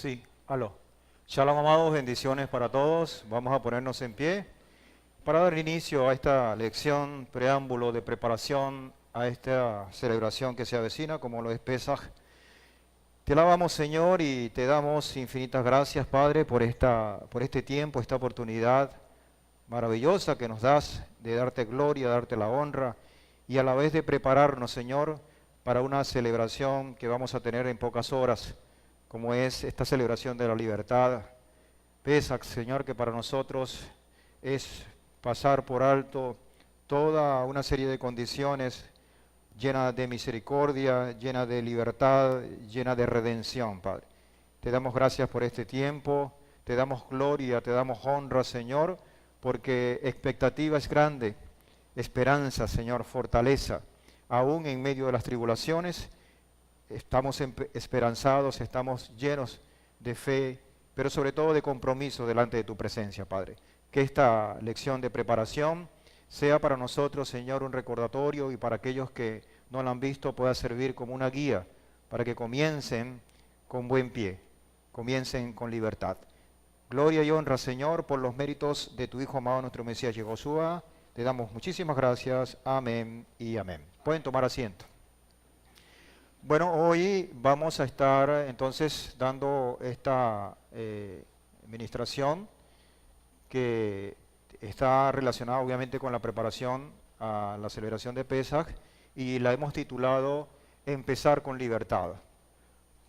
Sí, aló. Shalom, amados, bendiciones para todos. Vamos a ponernos en pie para dar inicio a esta lección, preámbulo de preparación a esta celebración que se avecina, como lo es Pesaj. Te alabamos, Señor, y te damos infinitas gracias, Padre, por este tiempo, esta oportunidad maravillosa que nos das de darte gloria, darte la honra y a la vez de prepararnos, Señor, para una celebración que vamos a tener en pocas horas, como es esta celebración de la libertad. Pesaj, Señor, que para nosotros es pasar por alto toda una serie de condiciones llena de misericordia, llena de libertad, llena de redención, Padre. Te damos gracias por este tiempo, te damos gloria, te damos honra, Señor, porque expectativa es grande, esperanza, Señor, fortaleza. Aún en medio de las tribulaciones, estamos esperanzados, estamos llenos de fe, pero sobre todo de compromiso delante de tu presencia, Padre. Que esta lección de preparación sea para nosotros, Señor, un recordatorio y para aquellos que no la han visto pueda servir como una guía para que comiencen con buen pie, comiencen con libertad. Gloria y honra, Señor, por los méritos de tu Hijo amado, nuestro Mesías Yehoshua. Te damos muchísimas gracias. Amén y amén. Pueden tomar asiento. Bueno, hoy vamos a estar entonces dando esta administración que está relacionada obviamente con la preparación a la celebración de Pesaj y la hemos titulado Empezar con libertad,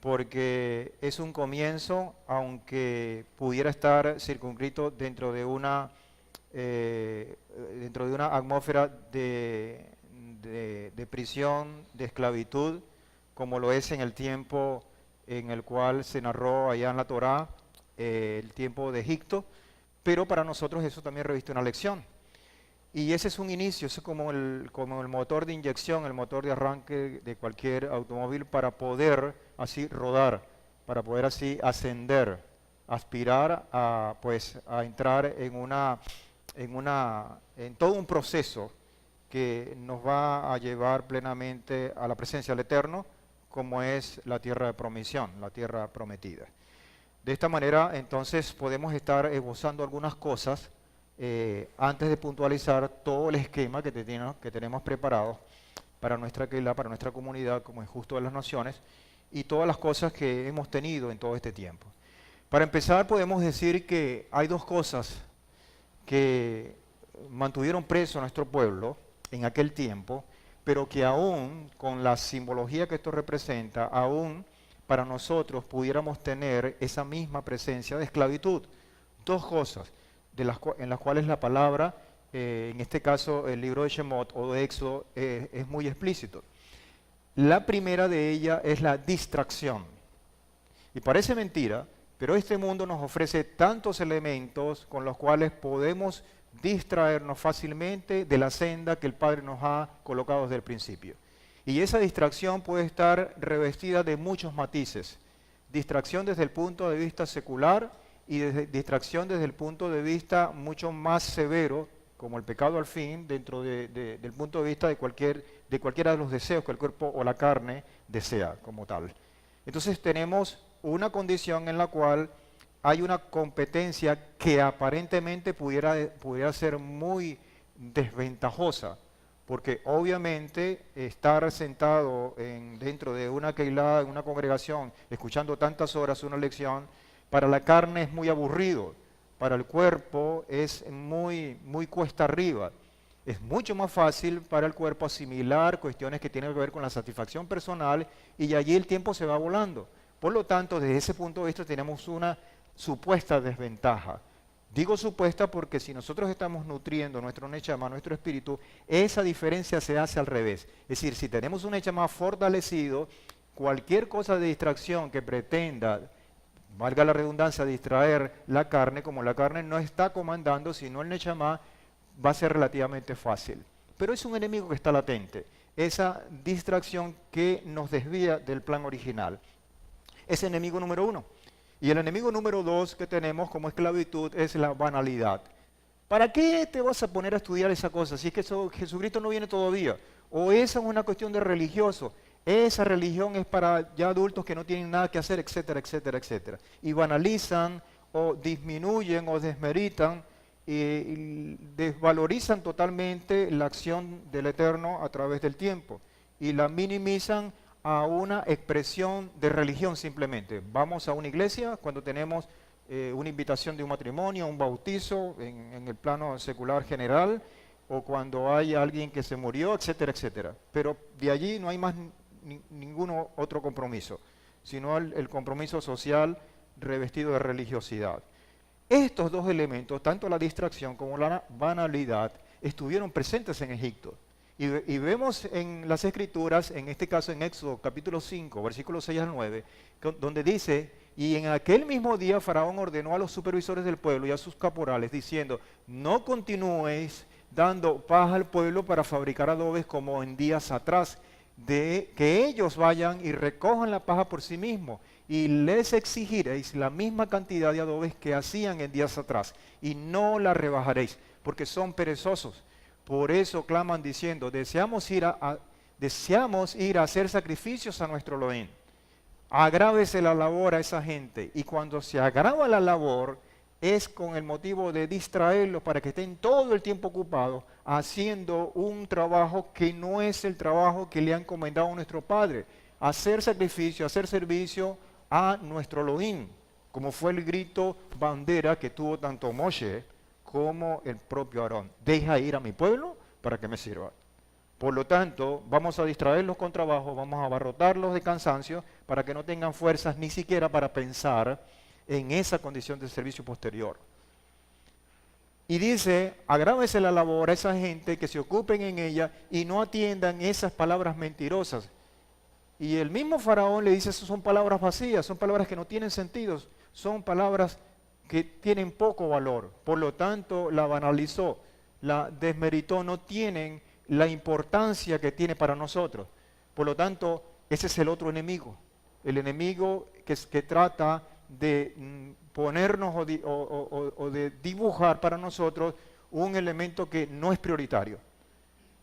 porque es un comienzo, aunque pudiera estar circunscrito dentro de una atmósfera de prisión, de esclavitud, como lo es en el tiempo en el cual se narró allá en la Torá, el tiempo de Egipto, pero para nosotros eso también reviste una lección. Y ese es un inicio, eso es como el motor de inyección, el motor de arranque de cualquier automóvil para poder así rodar, para poder así ascender, aspirar a entrar en todo un proceso que nos va a llevar plenamente a la presencia del Eterno, como es la tierra de promisión, la tierra prometida. De esta manera, entonces, podemos estar esbozando algunas cosas antes de puntualizar todo el esquema que tenemos preparado para nuestra Keilah, para nuestra comunidad, como es justo de las naciones, y todas las cosas que hemos tenido en todo este tiempo. Para empezar, podemos decir que hay dos cosas que mantuvieron preso a nuestro pueblo en aquel tiempo, pero que aún con la simbología que esto representa, aún para nosotros pudiéramos tener esa misma presencia de esclavitud. Dos cosas en las cuales la palabra, en este caso el libro de Shemot o de Éxodo, es muy explícito. La primera de ellas es la distracción. Y parece mentira, pero este mundo nos ofrece tantos elementos con los cuales podemos distraernos fácilmente de la senda que el Padre nos ha colocado desde el principio. Y esa distracción puede estar revestida de muchos matices. Distracción desde el punto de vista secular y distracción desde el punto de vista mucho más severo, como el pecado al fin, dentro del punto de vista de cualquiera de los deseos que el cuerpo o la carne desea como tal. Entonces tenemos una condición en la cual hay una competencia que aparentemente pudiera ser muy desventajosa, porque obviamente estar sentado dentro de una Keilah, en una congregación, escuchando tantas horas una lección, para la carne es muy aburrido, para el cuerpo es muy cuesta arriba. Es mucho más fácil para el cuerpo asimilar cuestiones que tienen que ver con la satisfacción personal y allí el tiempo se va volando. Por lo tanto, desde ese punto de vista tenemos una supuesta desventaja. Digo supuesta porque si nosotros estamos nutriendo nuestro Neshama, nuestro espíritu, esa diferencia se hace al revés. Es decir, si tenemos un Neshama fortalecido, cualquier cosa de distracción que pretenda, valga la redundancia, distraer la carne, como la carne no está comandando, sino el Neshama, va a ser relativamente fácil. Pero es un enemigo que está latente, esa distracción que nos desvía del plan original. Es enemigo número uno. Y el enemigo número dos que tenemos como esclavitud es la banalidad. ¿Para qué te vas a poner a estudiar esa cosa si es que Jesucristo no viene todavía? O esa es una cuestión de religioso. Esa religión es para ya adultos que no tienen nada que hacer, etcétera, etcétera, etcétera. Y banalizan o disminuyen o desmeritan y desvalorizan totalmente la acción del Eterno a través del tiempo y la minimizan a una expresión de religión simplemente. Vamos a una iglesia cuando tenemos una invitación de un matrimonio, un bautizo en el plano secular general, o cuando hay alguien que se murió, etcétera, etcétera. Pero de allí no hay más ningún otro compromiso, sino el compromiso social revestido de religiosidad. Estos dos elementos, tanto la distracción como la banalidad, estuvieron presentes en Egipto. Y vemos en las Escrituras, en este caso en Éxodo capítulo 5, versículos 6 al 9, donde dice: y en aquel mismo día Faraón ordenó a los supervisores del pueblo y a sus caporales, diciendo: no continúéis dando paja al pueblo para fabricar adobes como en días atrás, de que ellos vayan y recojan la paja por sí mismos, y les exigiréis la misma cantidad de adobes que hacían en días atrás, y no la rebajaréis, porque son perezosos. Por eso claman diciendo: deseamos ir a hacer sacrificios a nuestro Elohim. Agrávese la labor a esa gente. Y cuando se agrava la labor, es con el motivo de distraerlos para que estén todo el tiempo ocupados haciendo un trabajo que no es el trabajo que le ha encomendado nuestro Padre. Hacer sacrificio, hacer servicio a nuestro Elohim, como fue el grito bandera que tuvo tanto Moshe como el propio Aarón: deja ir a mi pueblo para que me sirva. Por lo tanto, vamos a distraerlos con trabajo, vamos a abarrotarlos de cansancio para que no tengan fuerzas ni siquiera para pensar en esa condición de servicio posterior. Y dice: agrávese la labor a esa gente, que se ocupen en ella y no atiendan esas palabras mentirosas. Y el mismo Faraón le dice: esas son palabras vacías, son palabras que no tienen sentido, son palabras que tienen poco valor. Por lo tanto, la banalizó, la desmeritó, no tienen la importancia que tiene para nosotros. Por lo tanto, ese es el otro enemigo, el enemigo que trata de ponernos o de dibujar para nosotros un elemento que no es prioritario.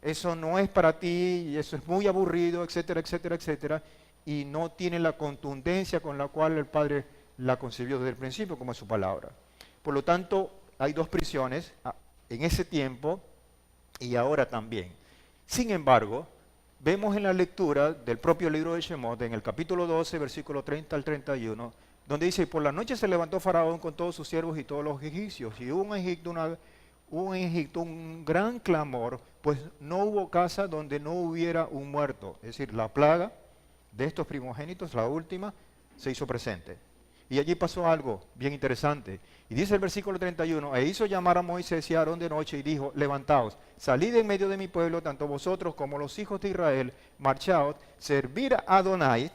Eso no es para ti, y eso es muy aburrido, etcétera, etcétera, etcétera, y no tiene la contundencia con la cual el Padre la concibió desde el principio, como es su palabra. Por lo tanto, hay dos prisiones en ese tiempo y ahora también. Sin embargo, vemos en la lectura del propio libro de Shemot, en el capítulo 12, versículo 30 al 31, donde dice: por la noche se levantó Faraón con todos sus siervos y todos los egipcios, y hubo en Egipto un gran clamor, pues no hubo casa donde no hubiera un muerto. Es decir, la plaga de estos primogénitos, la última, se hizo presente. Y allí pasó algo bien interesante. Y dice el versículo 31, e hizo llamar a Moisés y a Aarón de noche y dijo: levantaos, salid en medio de mi pueblo, tanto vosotros como los hijos de Israel, marchaos, servid a Adonai,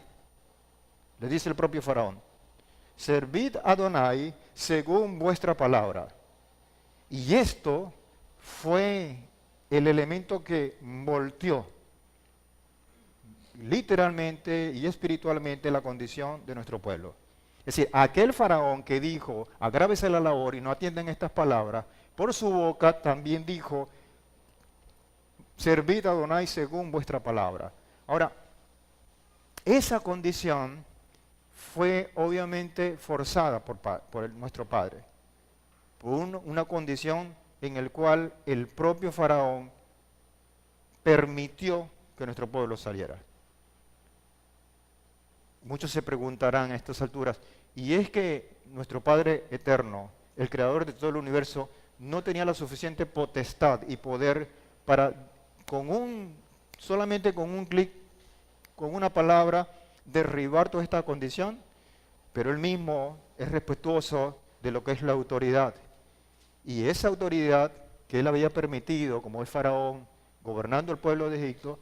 le dice el propio Faraón, servid a Adonai según vuestra palabra. Y esto fue el elemento que volteó literalmente y espiritualmente la condición de nuestro pueblo. Es decir, aquel faraón que dijo: agrávese la labor y no atiendan estas palabras, por su boca también dijo: servid a Adonai según vuestra palabra. Ahora, esa condición fue obviamente forzada por nuestro Padre, por una condición en la cual el propio faraón permitió que nuestro pueblo saliera. Muchos se preguntarán a estas alturas: ¿y es que nuestro Padre eterno, el creador de todo el universo, no tenía la suficiente potestad y poder para solamente con un clic, con una palabra, derribar toda esta condición? Pero él mismo es respetuoso de lo que es la autoridad. Y esa autoridad que él había permitido, como el faraón, gobernando el pueblo de Egipto,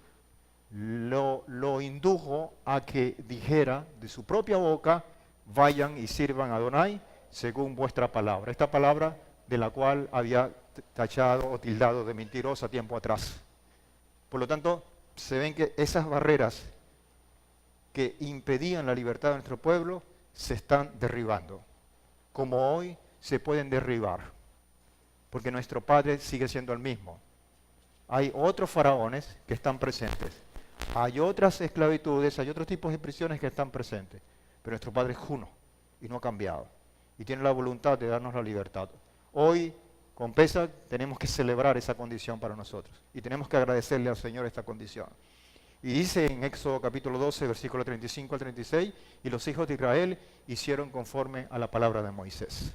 lo indujo a que dijera de su propia boca: vayan y sirvan a Adonai según vuestra palabra. Esta palabra de la cual había tachado o tildado de mentirosa tiempo atrás. Por lo tanto, se ven que esas barreras que impedían la libertad de nuestro pueblo se están derribando, como hoy se pueden derribar, porque nuestro Padre sigue siendo el mismo. Hay otros faraones que están presentes, Hay otras esclavitudes, hay otros tipos de prisiones que están presentes, pero nuestro Padre es uno y no ha cambiado y tiene la voluntad de darnos la libertad. Hoy, con Pesach, tenemos que celebrar esa condición para nosotros y tenemos que agradecerle al Señor esta condición. Y dice en Éxodo capítulo 12, versículo 35 al 36, y los hijos de Israel hicieron conforme a la palabra de Moisés.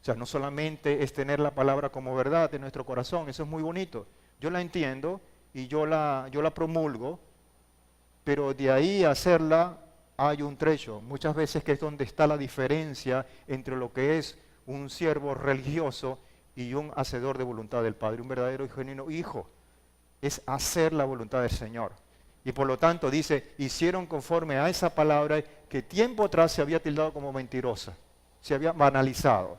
O sea, no solamente es tener la palabra como verdad en nuestro corazón, eso es muy bonito. Yo la entiendo y yo la promulgo, pero de ahí a hacerla hay un trecho. Muchas veces que es donde está la diferencia entre lo que es un siervo religioso y un hacedor de voluntad del Padre, un verdadero y genuino hijo. Es hacer la voluntad del Señor. Y por lo tanto dice, hicieron conforme a esa palabra que tiempo atrás se había tildado como mentirosa, se había banalizado.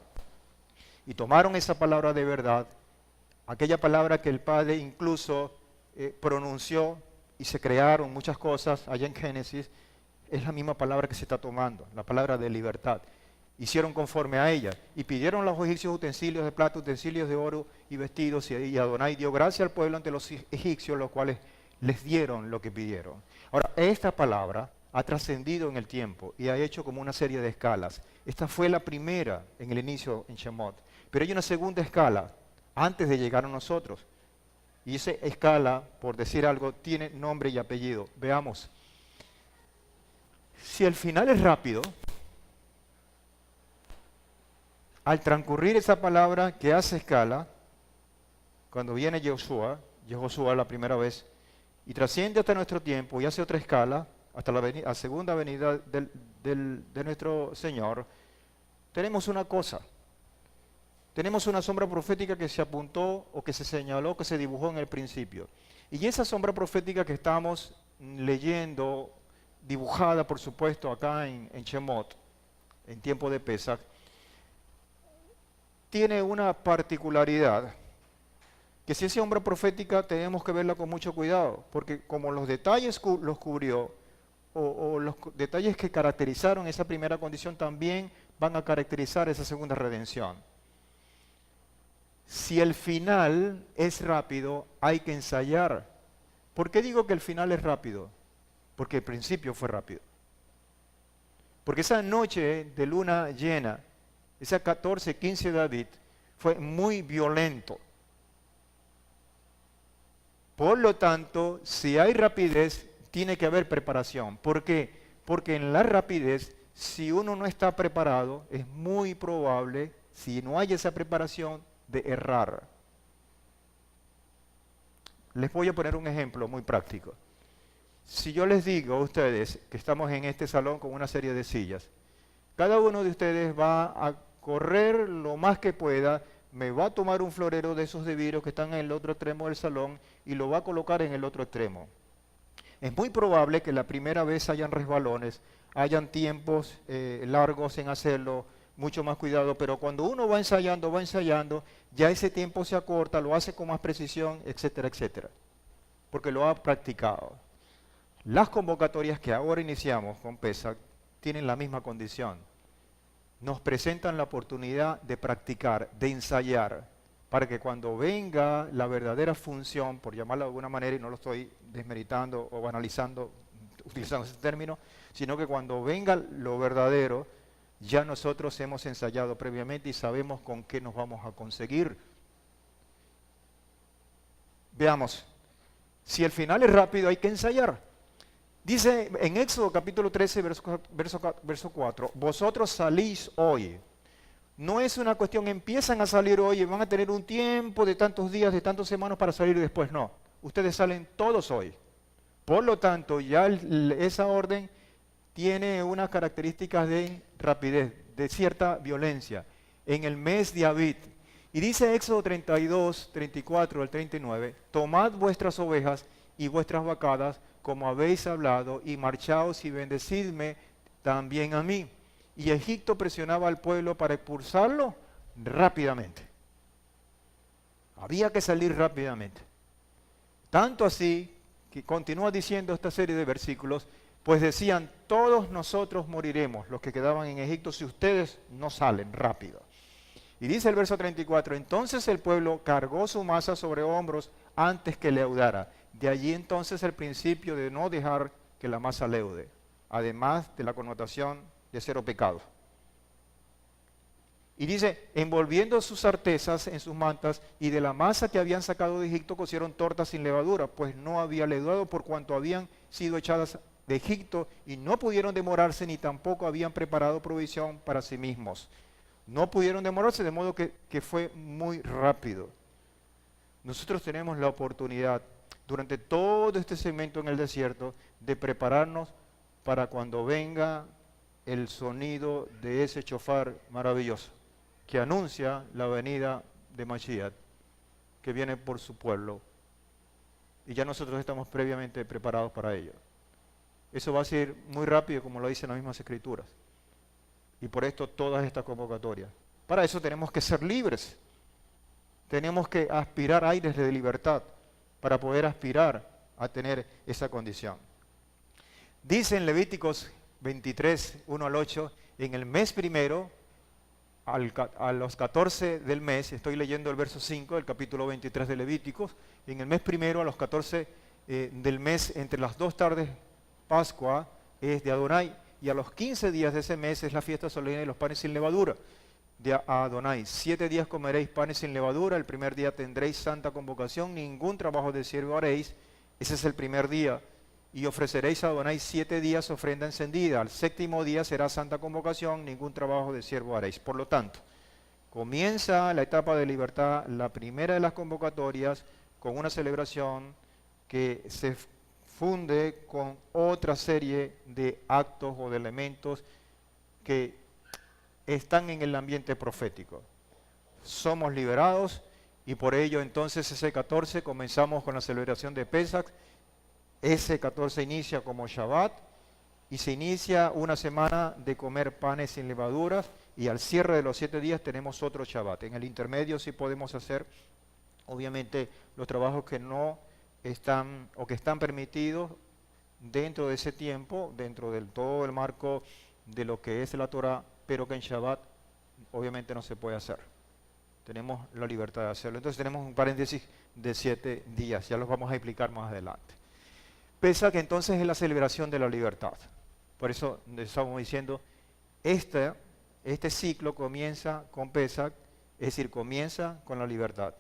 Y tomaron esa palabra de verdad, aquella palabra que el Padre incluso pronunció y se crearon muchas cosas allá en Génesis, es la misma palabra que se está tomando, la palabra de libertad. Hicieron conforme a ella y pidieron a los egipcios utensilios de plata, utensilios de oro y vestidos, y Adonai dio gracia al pueblo ante los egipcios, los cuales les dieron lo que pidieron. Ahora, esta palabra ha trascendido en el tiempo y ha hecho como una serie de escalas. Esta fue la primera en el inicio en Shemot, pero hay una segunda escala antes de llegar a nosotros. Y esa escala, por decir algo, tiene nombre y apellido. Veamos. Si el final es rápido, al transcurrir esa palabra que hace escala, cuando viene Josué la primera vez, y trasciende hasta nuestro tiempo y hace otra escala, hasta la segunda venida de nuestro Señor, tenemos una cosa. Tenemos una sombra profética que se apuntó o que se señaló, que se dibujó en el principio. Y esa sombra profética que estamos leyendo, dibujada por supuesto acá en Shemot, en tiempo de Pesach, tiene una particularidad, que si esa sombra profética tenemos que verla con mucho cuidado, porque como los detalles los cubrió, o los detalles que caracterizaron esa primera condición también van a caracterizar esa segunda redención. Si el final es rápido, hay que ensayar. ¿Por qué digo que el final es rápido? Porque el principio fue rápido. Porque esa noche de luna llena, esa 14-15 de David, fue muy violento. Por lo tanto, si hay rapidez, tiene que haber preparación. ¿Por qué? Porque en la rapidez, si uno no está preparado, es muy probable, si no hay esa preparación, de errar. Les voy a poner un ejemplo muy práctico. Si yo les digo a ustedes que estamos en este salón con una serie de sillas, cada uno de ustedes va a correr lo más que pueda, me va a tomar un florero de esos de vidrio que están en el otro extremo del salón y lo va a colocar en el otro extremo. Es muy probable que la primera vez hayan resbalones, hayan tiempos largos en hacerlo, mucho más cuidado, pero cuando uno va ensayando, ya ese tiempo se acorta, lo hace con más precisión, etcétera, etcétera, porque lo ha practicado. Las convocatorias que ahora iniciamos con Pesach tienen la misma condición. Nos presentan la oportunidad de practicar, de ensayar, para que cuando venga la verdadera función, por llamarla de alguna manera, y no lo estoy desmeritando o banalizando, utilizando ese término, sino que cuando venga lo verdadero, ya nosotros hemos ensayado previamente y sabemos con qué nos vamos a conseguir. Veamos, si el final es rápido hay que ensayar. Dice en Éxodo capítulo 13, verso 4, vosotros salís hoy. No es una cuestión, empiezan a salir hoy y van a tener un tiempo de tantos días, de tantas semanas para salir después. No, ustedes salen todos hoy. Por lo tanto, ya esa orden tiene unas características de rapidez, de cierta violencia, en el mes de Abib. Y dice Éxodo 32, 34 al 39, tomad vuestras ovejas y vuestras vacadas, como habéis hablado, y marchaos y bendecidme también a mí. Y Egipto presionaba al pueblo para expulsarlo rápidamente. Había que salir rápidamente. Tanto así, que continúa diciendo esta serie de versículos, pues decían, todos nosotros moriremos, los que quedaban en Egipto, si ustedes no salen rápido. Y dice el verso 34, entonces el pueblo cargó su masa sobre hombros antes que leudara. De allí entonces el principio de no dejar que la masa leude, además de la connotación de cero pecado. Y dice, envolviendo sus artesas en sus mantas, y de la masa que habían sacado de Egipto cocieron tortas sin levadura, pues no había leudado por cuanto habían sido echadas de Egipto, y no pudieron demorarse, ni tampoco habían preparado provisión para sí mismos. No pudieron demorarse, de modo que fue muy rápido. Nosotros tenemos la oportunidad, durante todo este segmento en el desierto, de prepararnos para cuando venga el sonido de ese shofar maravilloso, que anuncia la venida de Mashiach, que viene por su pueblo. Y ya nosotros estamos previamente preparados para ello. Eso va a ser muy rápido, como lo dicen las mismas escrituras. Y por esto todas estas convocatorias. Para eso tenemos que ser libres. Tenemos que aspirar a aires de libertad para poder aspirar a tener esa condición. Dice en Levíticos 23, 1 al 8, en el mes primero, a los 14 del mes, estoy leyendo el verso 5 del capítulo 23 de Levíticos, en el mes primero, a los 14 del mes, entre las 2 tardes, Pascua es de Adonai, y a los 15 días de ese mes es la fiesta solemne de los panes sin levadura de Adonai. 7 días comeréis panes sin levadura, el primer día tendréis santa convocación, ningún trabajo de siervo haréis, ese es el primer día. Y ofreceréis a Adonai 7 días ofrenda encendida. Al séptimo día será santa convocación, ningún trabajo de siervo haréis. Por lo tanto, comienza la etapa de libertad, la primera de las convocatorias, con una celebración que se funde con otra serie de actos o de elementos que están en el ambiente profético. Somos liberados y por ello entonces ese 14 comenzamos con la celebración de Pesach. Ese 14 inicia como Shabbat y se inicia una semana de comer panes sin levaduras y al cierre de los 7 días tenemos otro Shabbat. En el intermedio sí podemos hacer, obviamente, los trabajos que no están o que están permitidos dentro de ese tiempo, dentro del todo el marco de lo que es la Torah, pero que en Shabbat obviamente no se puede hacer. Tenemos la libertad de hacerlo. Entonces tenemos un paréntesis de 7 días, ya los vamos a explicar más adelante. Pesach entonces es la celebración de la libertad. Por eso estamos diciendo, este ciclo comienza con Pesach, es decir, comienza con la libertad.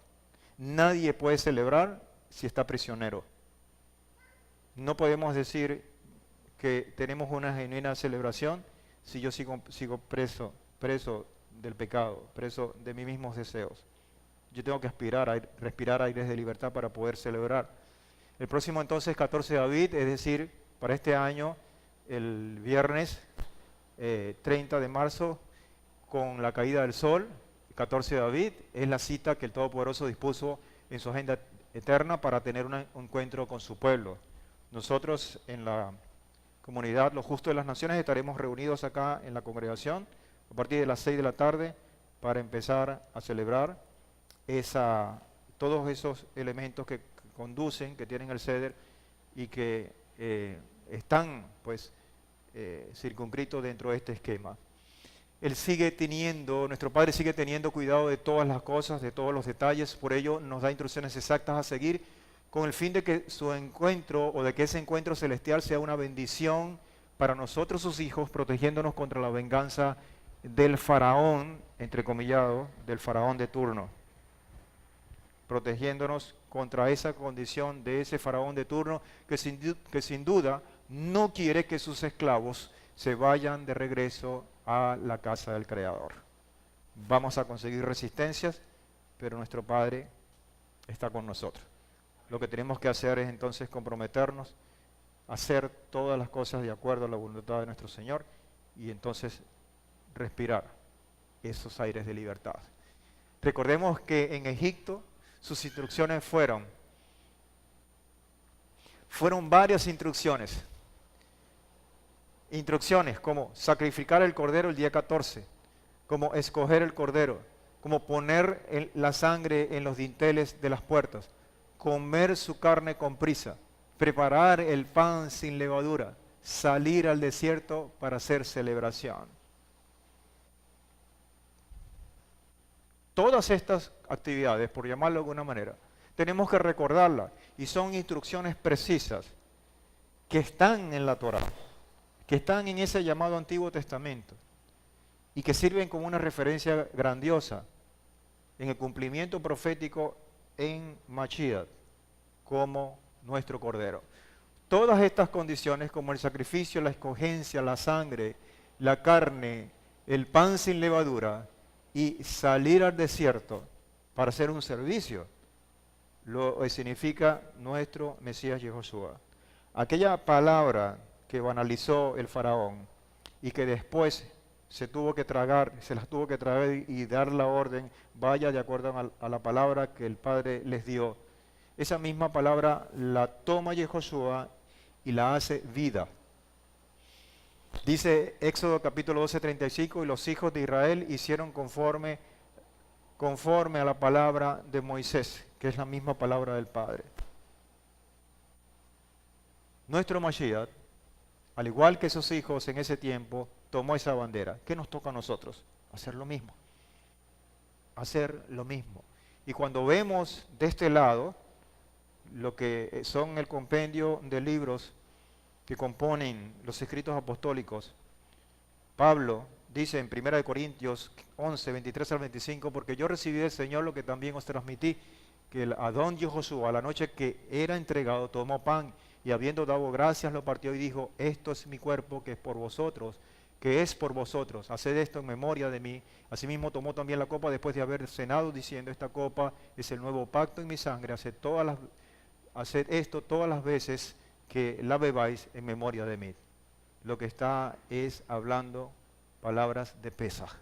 Nadie puede celebrar si está prisionero. No podemos decir que tenemos una genuina celebración si yo sigo preso del pecado, preso de mis mismos deseos. Yo tengo que respirar aires de libertad para poder celebrar. El próximo entonces 14 de Aviv, es decir, para este año, el viernes 30 de marzo, con la caída del sol, 14 de Aviv, es la cita que el Todopoderoso dispuso en su agenda eterna para tener un encuentro con su pueblo. Nosotros en la comunidad Los Justos de las Naciones estaremos reunidos acá en la congregación a partir de las 6 de la tarde para empezar a celebrar todos esos elementos que conducen, que tienen el ceder y que están pues circunscritos dentro de este esquema. Nuestro Padre sigue teniendo cuidado de todas las cosas, de todos los detalles, por ello nos da instrucciones exactas a seguir con el fin de que su encuentro o de que ese encuentro celestial sea una bendición para nosotros sus hijos, protegiéndonos contra la venganza del faraón, entrecomillado, del faraón de turno, protegiéndonos contra esa condición de ese faraón de turno que sin duda no quiere que sus esclavos se vayan de regreso a la casa del Creador. Vamos a conseguir resistencias, pero nuestro Padre está con nosotros. Lo que tenemos que hacer es entonces comprometernos, hacer todas las cosas de acuerdo a la voluntad de nuestro Señor y entonces respirar esos aires de libertad. Recordemos que en Egipto sus instrucciones fueron varias instrucciones. Instrucciones como sacrificar el cordero el día 14, como escoger el cordero, como poner la sangre en los dinteles de las puertas, comer su carne con prisa, preparar el pan sin levadura, salir al desierto para hacer celebración. Todas estas actividades, por llamarlo de alguna manera, Tenemos que recordarla. Y son instrucciones precisas que están en la Torá, que están en ese llamado Antiguo Testamento y que sirven como una referencia grandiosa en el cumplimiento profético en Mashiach como nuestro Cordero. Todas estas condiciones, como el sacrificio, la escogencia, la sangre, la carne, el pan sin levadura y salir al desierto para hacer un servicio, lo significa nuestro Mesías Yehoshua. Aquella palabra que banalizó el faraón y que después se las tuvo que tragar y dar la orden, vaya de acuerdo a la palabra que el Padre les dio. Esa misma palabra la toma Yehoshua y la hace vida. Dice Éxodo capítulo 12, 35, y los hijos de Israel hicieron conforme a la palabra de Moisés, que es la misma palabra del Padre. Nuestro Mashiach, al igual que sus hijos en ese tiempo, tomó esa bandera. ¿Qué nos toca a nosotros? Hacer lo mismo. Hacer lo mismo. Y cuando vemos de este lado lo que son el compendio de libros que componen los escritos apostólicos, Pablo dice en 1 Corintios 11, 23 al 25, porque yo recibí del Señor lo que también os transmití, que el Adón Yehoshua, a la noche que era entregado, tomó pan y habiendo dado gracias lo partió y dijo, esto es mi cuerpo que es por vosotros, haced esto en memoria de mí. Asimismo tomó también la copa después de haber cenado, diciendo, esta copa es el nuevo pacto en mi sangre, haced esto todas las veces que la bebáis en memoria de mí. Lo que está es hablando palabras de Pesaj.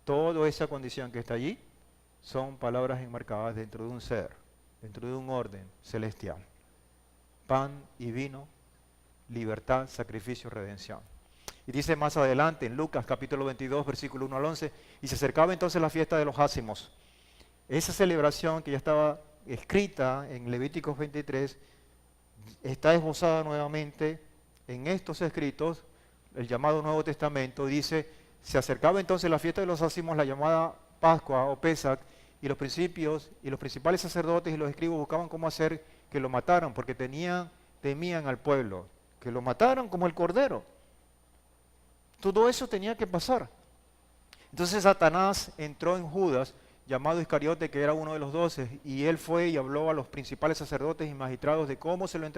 Toda esa condición que está allí son palabras enmarcadas dentro de un ser, dentro de un orden celestial. Pan y vino, libertad, sacrificio, redención. Y dice más adelante en Lucas capítulo 22, versículo 1 al 11, y se acercaba entonces la fiesta de los ácimos. Esa celebración que ya estaba escrita en Levíticos 23, está esbozada nuevamente en estos escritos, el llamado Nuevo Testamento. Dice, se acercaba entonces la fiesta de los ácimos, la llamada Pascua o Pesach, y los principales sacerdotes y los escribas buscaban cómo hacer que lo mataran, porque temían al pueblo, que lo mataran como el cordero. Todo eso tenía que pasar. Entonces Satanás entró en Judas, llamado Iscariote, que era uno de los 12, y él fue y habló a los principales sacerdotes y magistrados de cómo se lo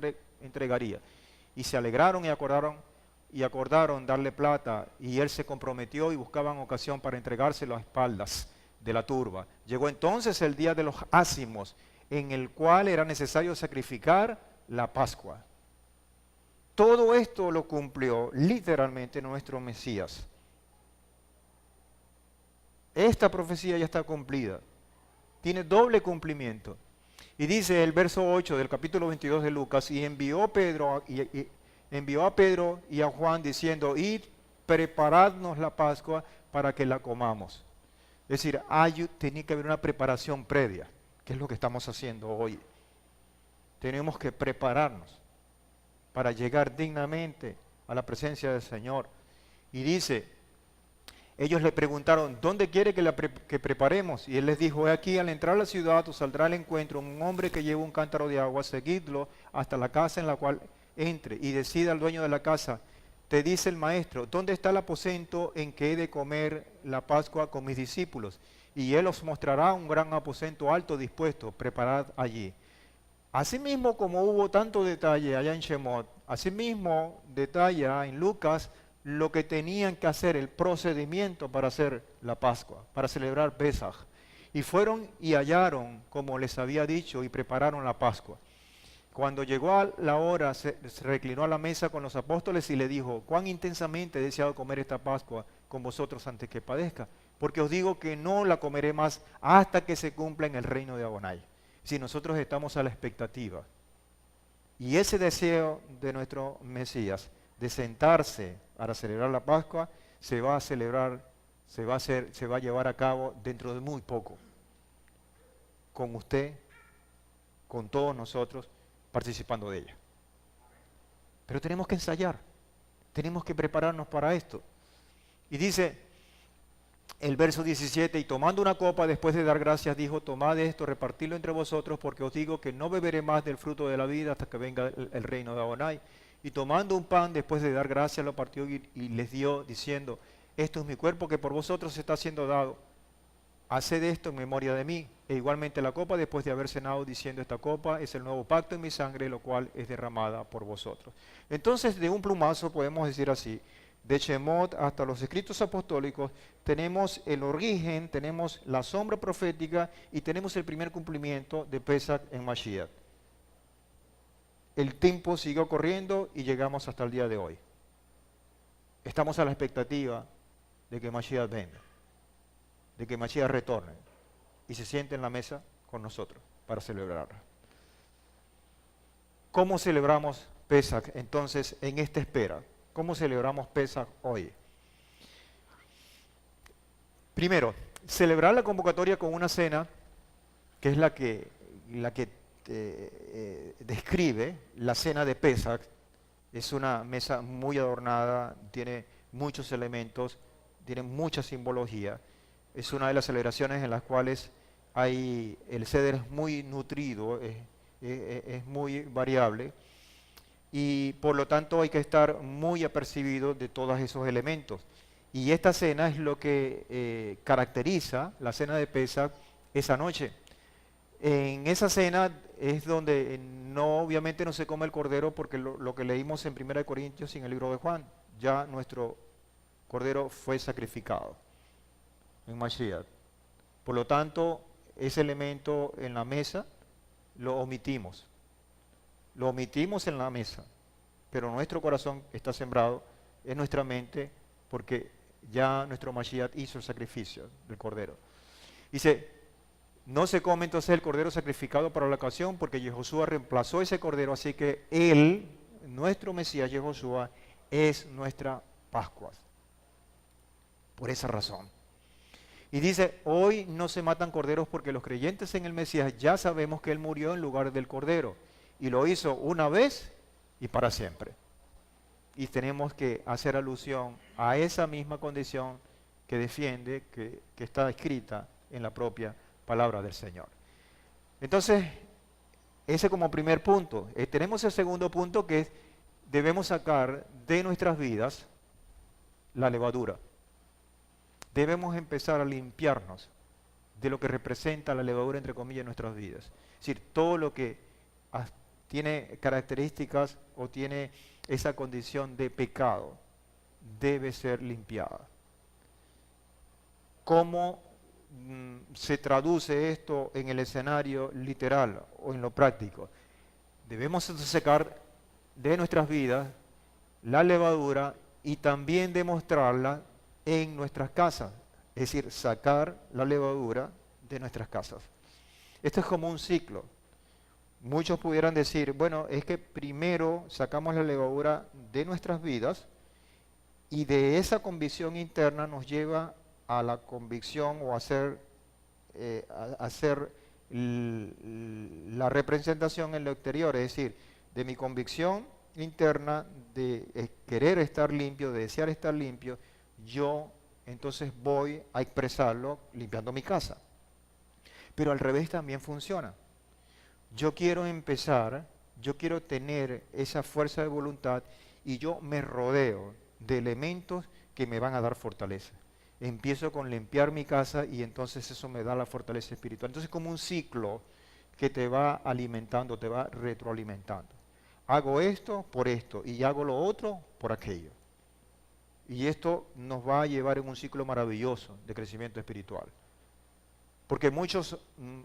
entregaría. Y se alegraron y acordaron darle plata, y él se comprometió y buscaban ocasión para entregárselo a espaldas de la turba. Llegó entonces el día de los ácimos, en el cual era necesario sacrificar la Pascua. Todo esto lo cumplió literalmente nuestro Mesías. Esta profecía ya está cumplida. Tiene doble cumplimiento. Y dice el verso 8 del capítulo 22 de Lucas, y envió a Pedro y a Juan diciendo, id, preparadnos la Pascua para que la comamos. Es decir, tenía que haber una preparación previa, que es lo que estamos haciendo hoy. Tenemos que prepararnos para llegar dignamente a la presencia del Señor. Y dice, ellos le preguntaron, ¿dónde quiere que preparemos? Y él les dijo, he aquí, al entrar a la ciudad, os saldrá al encuentro un hombre que lleva un cántaro de agua, seguidlo hasta la casa en la cual entre, y decida al dueño de la casa, te dice el maestro, ¿dónde está el aposento en que he de comer la Pascua con mis discípulos? Y él os mostrará un gran aposento alto dispuesto, preparad allí. Asimismo, como hubo tanto detalle allá en Shemot, asimismo detalla en Lucas lo que tenían que hacer, el procedimiento para hacer la Pascua, para celebrar Pesaj. Y fueron y hallaron, como les había dicho, y prepararon la Pascua. Cuando llegó a la hora, se reclinó a la mesa con los apóstoles y le dijo, cuán intensamente he deseado comer esta Pascua con vosotros antes que padezca, porque os digo que no la comeré más hasta que se cumpla en el reino de Adonai. Si nosotros estamos a la expectativa. Y ese deseo de nuestro Mesías, de sentarse para celebrar la Pascua, se va a llevar a cabo dentro de muy poco. Con usted, con todos nosotros, participando de ella. Pero tenemos que ensayar, tenemos que prepararnos para esto. Y dice, el verso 17, y tomando una copa después de dar gracias, dijo, tomad esto, repartidlo entre vosotros, porque os digo que no beberé más del fruto de la vida hasta que venga el reino de Adonai. Y tomando un pan después de dar gracias, lo partió y les dio, diciendo, esto es mi cuerpo que por vosotros está siendo dado. Haced esto en memoria de mí. E igualmente la copa después de haber cenado, diciendo, esta copa es el nuevo pacto en mi sangre, lo cual es derramada por vosotros. Entonces, de un plumazo podemos decir así, de Shemot hasta los escritos apostólicos, tenemos el origen, tenemos la sombra profética y tenemos el primer cumplimiento de Pesach en Mashiach. El tiempo siguió corriendo y llegamos hasta el día de hoy. Estamos a la expectativa de que Mashiach venga, de que Mashiach retorne y se siente en la mesa con nosotros para celebrarla. ¿Cómo celebramos Pesach entonces en esta espera? ¿Cómo celebramos Pesach hoy? Primero, celebrar la convocatoria con una cena, que es la que describe la cena de Pesach. Es una mesa muy adornada, tiene muchos elementos, tiene mucha simbología. Es una de las celebraciones en las cuales el ceder es muy nutrido, es muy variable. Y por lo tanto hay que estar muy apercibido de todos esos elementos. Y esta cena es lo que caracteriza la cena de Pesach esa noche. En esa cena es donde obviamente no se come el cordero, porque lo que leímos en 1 Corintios y en el libro de Juan, ya nuestro cordero fue sacrificado en Mashiach. Por lo tanto, ese elemento en la mesa lo omitimos. Lo omitimos en la mesa, pero nuestro corazón está sembrado en nuestra mente porque ya nuestro Mashiach hizo el sacrificio del cordero. Dice, no se come entonces el cordero sacrificado para la ocasión porque Yehoshua reemplazó ese cordero, así que Él, nuestro Mesías Yehoshua, es nuestra Pascua. Por esa razón. Y dice, hoy no se matan corderos porque los creyentes en el Mesías ya sabemos que Él murió en lugar del cordero. Y lo hizo una vez y para siempre. Y tenemos que hacer alusión a esa misma condición que defiende, que está escrita en la propia palabra del Señor. Entonces, ese como primer punto. Tenemos el segundo punto, que es, debemos sacar de nuestras vidas la levadura. Debemos empezar a limpiarnos de lo que representa la levadura, entre comillas, en nuestras vidas. Es decir, todo lo que tiene características o tiene esa condición de pecado debe ser limpiada. ¿Cómo se traduce esto en el escenario literal o en lo práctico? Debemos sacar de nuestras vidas la levadura y también demostrarla en nuestras casas, es decir, sacar la levadura de nuestras casas. Esto es como un ciclo. Muchos pudieran decir, bueno, es que primero sacamos la levadura de nuestras vidas y de esa convicción interna nos lleva a la convicción o a hacer la representación en lo exterior, es decir, de mi convicción interna de querer estar limpio, de desear estar limpio, yo entonces voy a expresarlo limpiando mi casa. Pero al revés también funciona. Yo quiero empezar, yo quiero tener esa fuerza de voluntad y yo me rodeo de elementos que me van a dar fortaleza. Empiezo con limpiar mi casa y entonces eso me da la fortaleza espiritual. Entonces es como un ciclo que te va alimentando, te va retroalimentando. Hago esto por esto y hago lo otro por aquello. Y esto nos va a llevar en un ciclo maravilloso de crecimiento espiritual. Porque muchos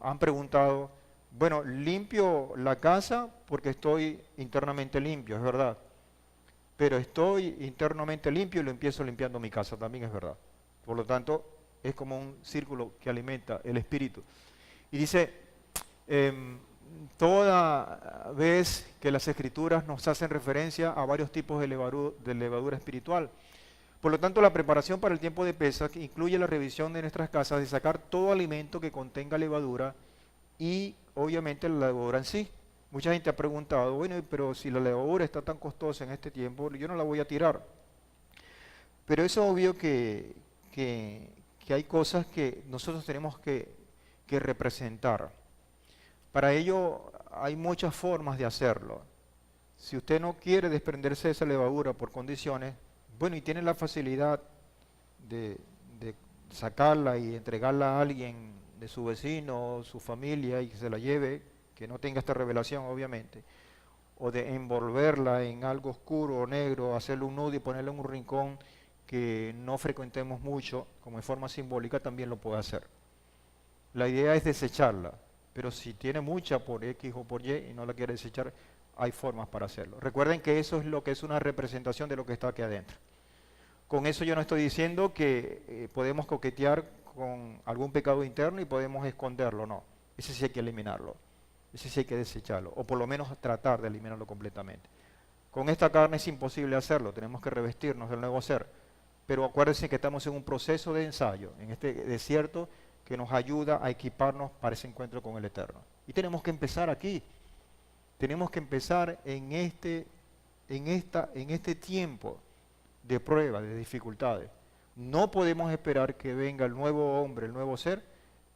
han preguntado, bueno, limpio la casa porque estoy internamente limpio, es verdad. Pero estoy internamente limpio y lo empiezo limpiando mi casa, también es verdad. Por lo tanto, es como un círculo que alimenta el espíritu. Y dice, toda vez que las escrituras nos hacen referencia a varios tipos de levadura espiritual. Por lo tanto, la preparación para el tiempo de Pesach incluye la revisión de nuestras casas, de sacar todo alimento que contenga levadura y obviamente la levadura en sí. Mucha gente ha preguntado, bueno, pero si la levadura está tan costosa en este tiempo, yo no la voy a tirar. Pero es obvio que que hay cosas que nosotros tenemos que representar. Para ello hay muchas formas de hacerlo. Si usted no quiere desprenderse de esa levadura por condiciones, bueno, y tiene la facilidad de sacarla y entregarla a alguien de su vecino o su familia y que se la lleve, que no tenga esta revelación obviamente, o de envolverla en algo oscuro o negro, hacerle un nudo y ponerle en un rincón que no frecuentemos mucho, como en forma simbólica, también lo puede hacer. La idea es desecharla, pero si tiene mucha por X o por Y y no la quiere desechar, hay formas para hacerlo. Recuerden que eso es lo que es una representación de lo que está aquí adentro. Con eso yo no estoy diciendo que podemos coquetear con algún pecado interno y podemos esconderlo, no. Ese sí hay que eliminarlo, ese sí hay que desecharlo, o por lo menos tratar de eliminarlo completamente. Con esta carne es imposible hacerlo, tenemos que revestirnos del nuevo ser. Pero acuérdense que estamos en un proceso de ensayo, en este desierto que nos ayuda a equiparnos para ese encuentro con el Eterno. Y tenemos que empezar aquí, tenemos que empezar en este tiempo de prueba, de dificultades. No podemos esperar que venga el nuevo hombre, el nuevo ser,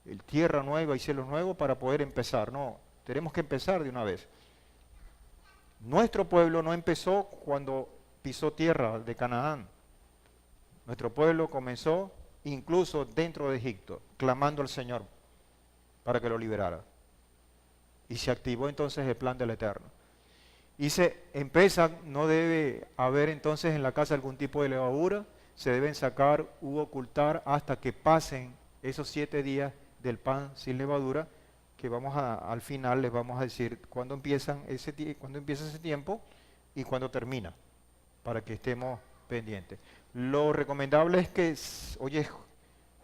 el tierra nueva y cielos nuevos para poder empezar. No, tenemos que empezar de una vez. Nuestro pueblo no empezó cuando pisó tierra de Canaán. Nuestro pueblo comenzó incluso dentro de Egipto, clamando al Señor para que lo liberara. Y se activó entonces el plan del Eterno. Y se empieza, no debe haber entonces en la casa algún tipo de levadura, se deben sacar u ocultar hasta que pasen esos 7 días del pan sin levadura, que al final les vamos a decir cuándo empieza ese tiempo y cuándo termina, para que estemos pendientes. Lo recomendable es que hoy es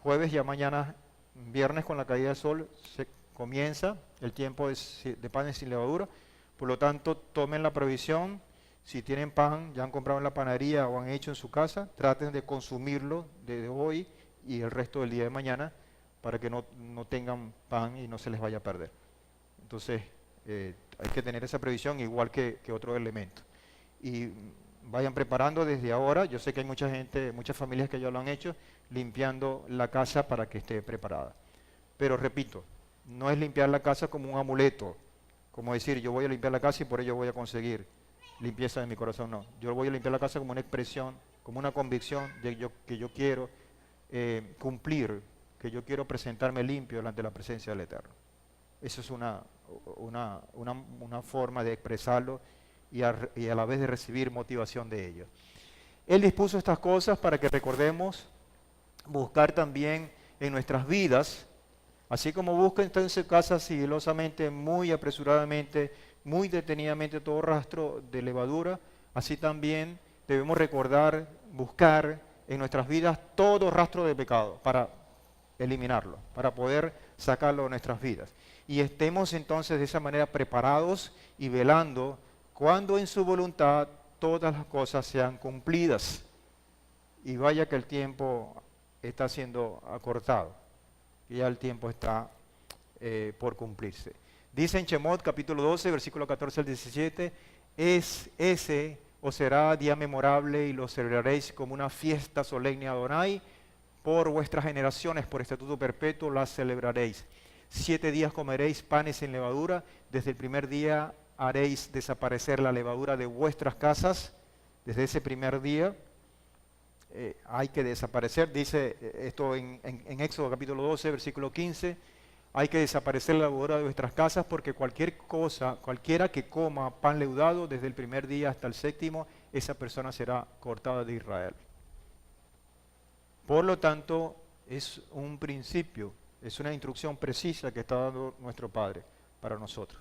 jueves, ya mañana viernes con la caída del sol se comienza el tiempo de panes sin levadura. Por lo tanto, tomen la provisión. Si tienen pan, ya han comprado en la panadería o han hecho en su casa, traten de consumirlo desde hoy y el resto del día de mañana para que no tengan pan y no se les vaya a perder. Entonces, hay que tener esa previsión igual que otros elementos. Y vayan preparando desde ahora. Yo sé que hay mucha gente, muchas familias que ya lo han hecho, limpiando la casa para que esté preparada. Pero repito, no es limpiar la casa como un amuleto, como decir yo voy a limpiar la casa y por ello voy a conseguir limpieza de mi corazón, no. Yo voy a limpiar la casa como una expresión, como una convicción de que yo quiero cumplir, que yo quiero presentarme limpio delante de la presencia del Eterno. Eso es una forma de expresarlo y a la vez de recibir motivación de ello. Él dispuso estas cosas para que recordemos buscar también en nuestras vidas, así como busca en su casa sigilosamente, muy apresuradamente, muy detenidamente todo rastro de levadura, así también debemos recordar, buscar en nuestras vidas todo rastro de pecado para eliminarlo, para poder sacarlo de nuestras vidas. Y estemos entonces de esa manera preparados y velando cuando en su voluntad todas las cosas sean cumplidas. Y vaya que el tiempo está siendo acortado, y ya el tiempo está por cumplirse. Dice en Shemot capítulo 12, versículo 14 al 17, os será día memorable y lo celebraréis como una fiesta solemne a Adonai, por vuestras generaciones, por estatuto perpetuo las celebraréis. 7 días comeréis panes sin levadura, desde el primer día haréis desaparecer la levadura de vuestras casas, desde ese primer día hay que desaparecer, dice esto en Éxodo capítulo 12, versículo 15, hay que desaparecer la levadura de vuestras casas porque cualquiera que coma pan leudado desde el primer día hasta el 7º, esa persona será cortada de Israel. Por lo tanto, es un principio, es una instrucción precisa que está dando nuestro Padre para nosotros.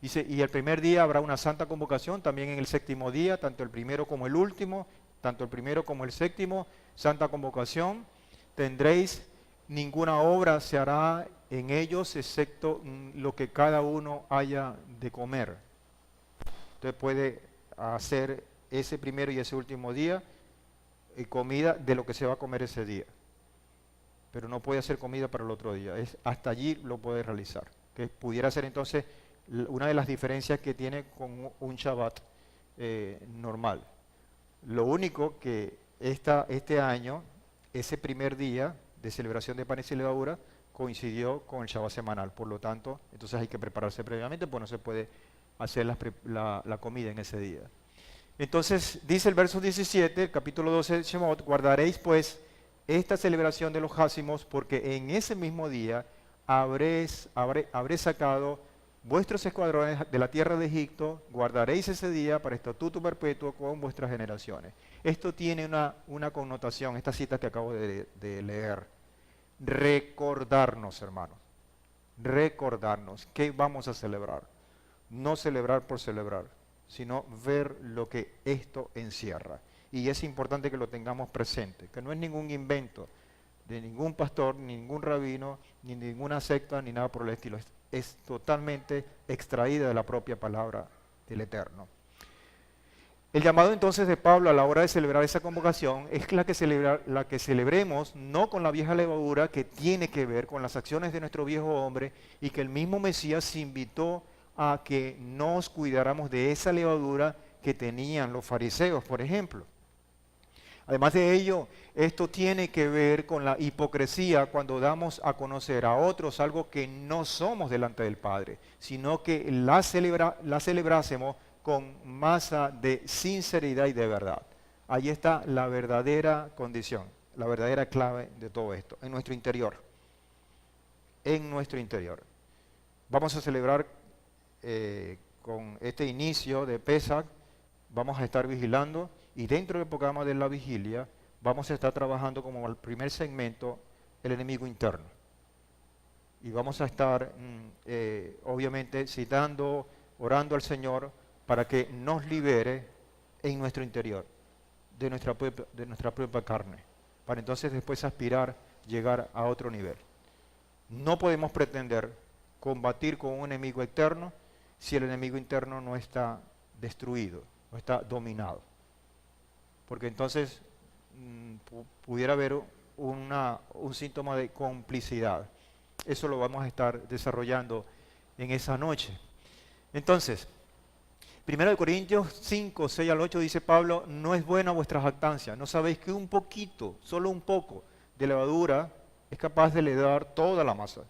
Dice, y el primer día habrá una santa convocación, también en el 7º día, tanto el primero como el último, tanto el primero como el 7º, santa convocación. Tendréis, ninguna obra se hará en ellos, excepto lo que cada uno haya de comer. Usted puede hacer ese primero y ese último día comida de lo que se va a comer ese día, pero no puede hacer comida para el otro día. Hasta allí lo puede realizar, que pudiera ser entonces una de las diferencias que tiene con un Shabbat normal. Lo único que este año, ese primer día de celebración de panes y levadura coincidió con el Shabbat semanal. Por lo tanto, entonces hay que prepararse previamente, pues no se puede hacer la comida en ese día. Entonces, dice el verso 17, el capítulo 12 de Shemot, guardaréis pues esta celebración de los ácimos, porque en ese mismo día habré sacado vuestros escuadrones de la tierra de Egipto, guardaréis ese día para estatuto perpetuo con vuestras generaciones. Esto tiene una connotación, esta cita que acabo de leer. Recordarnos, hermanos. Recordarnos. ¿Qué vamos a celebrar? No celebrar por celebrar, sino ver lo que esto encierra. Y es importante que lo tengamos presente, que no es ningún invento de ningún pastor, ni ningún rabino, ni ninguna secta, ni nada por el estilo. Es totalmente extraída de la propia palabra del Eterno. El llamado entonces de Pablo a la hora de celebrar esa convocación es la que celebremos no con la vieja levadura, que tiene que ver con las acciones de nuestro viejo hombre, y que el mismo Mesías invitó a que nos cuidáramos de esa levadura que tenían los fariseos, por ejemplo. Además de ello, esto tiene que ver con la hipocresía cuando damos a conocer a otros algo que no somos delante del Padre, sino que la celebrásemos con masa de sinceridad y de verdad. Ahí está la verdadera condición, la verdadera clave de todo esto, en nuestro interior. En nuestro interior. Vamos a celebrar con este inicio de Pesach, vamos a estar vigilando, y dentro del programa de la vigilia vamos a estar trabajando como el primer segmento el enemigo interno. Y vamos a estar obviamente citando, orando al Señor para que nos libere en nuestro interior de nuestra propia carne, para entonces después aspirar, llegar a otro nivel. No podemos pretender combatir con un enemigo externo si el enemigo interno no está destruido, no está dominado. Porque entonces pudiera haber un síntoma de complicidad. Eso lo vamos a estar desarrollando en esa noche. Entonces, 1 Corintios 5, 6 al 8 dice Pablo, no es buena vuestra jactancia. ¿No sabéis que un poquito, solo un poco de levadura es capaz de heredar toda la masa?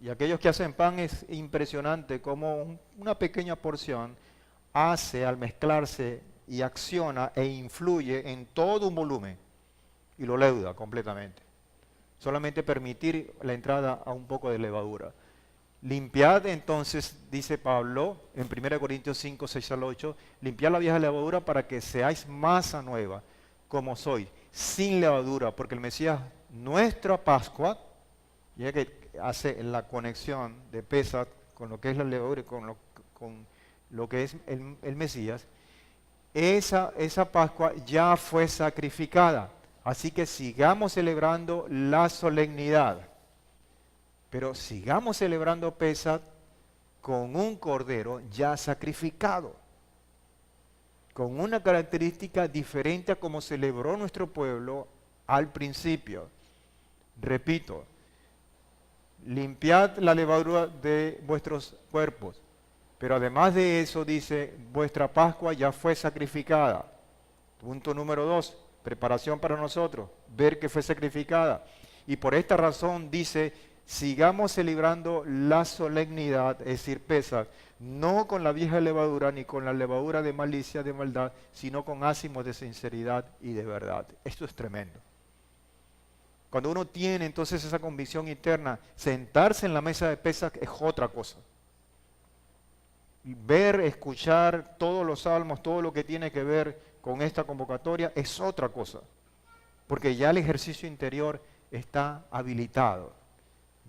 Y aquellos que hacen pan es impresionante cómo una pequeña porción hace al mezclarse y acciona e influye en todo un volumen y lo leuda completamente. Solamente permitir la entrada a un poco de levadura. Limpiad entonces, dice Pablo en 1 Corintios 5, 6 al 8, limpiad la vieja levadura para que seáis masa nueva, como sois, sin levadura, porque el Mesías, nuestra Pascua, ya que hace la conexión de Pesach con lo que es la levadura y con lo que es el Mesías, esa Pascua ya fue sacrificada. Así que sigamos celebrando la solemnidad. Pero sigamos celebrando Pesach con un cordero ya sacrificado. Con una característica diferente a como celebró nuestro pueblo al principio. Repito, limpiad la levadura de vuestros cuerpos. Pero además de eso dice, vuestra Pascua ya fue sacrificada. Punto número 2, preparación para nosotros, ver que fue sacrificada. Y por esta razón dice, sigamos celebrando la solemnidad, es decir, Pesach, no con la vieja levadura ni con la levadura de malicia, de maldad, sino con ácimos de sinceridad y de verdad. Esto es tremendo. Cuando uno tiene entonces esa convicción interna, sentarse en la mesa de Pesach es otra cosa. Ver, escuchar todos los salmos, todo lo que tiene que ver con esta convocatoria es otra cosa, porque ya el ejercicio interior está habilitado.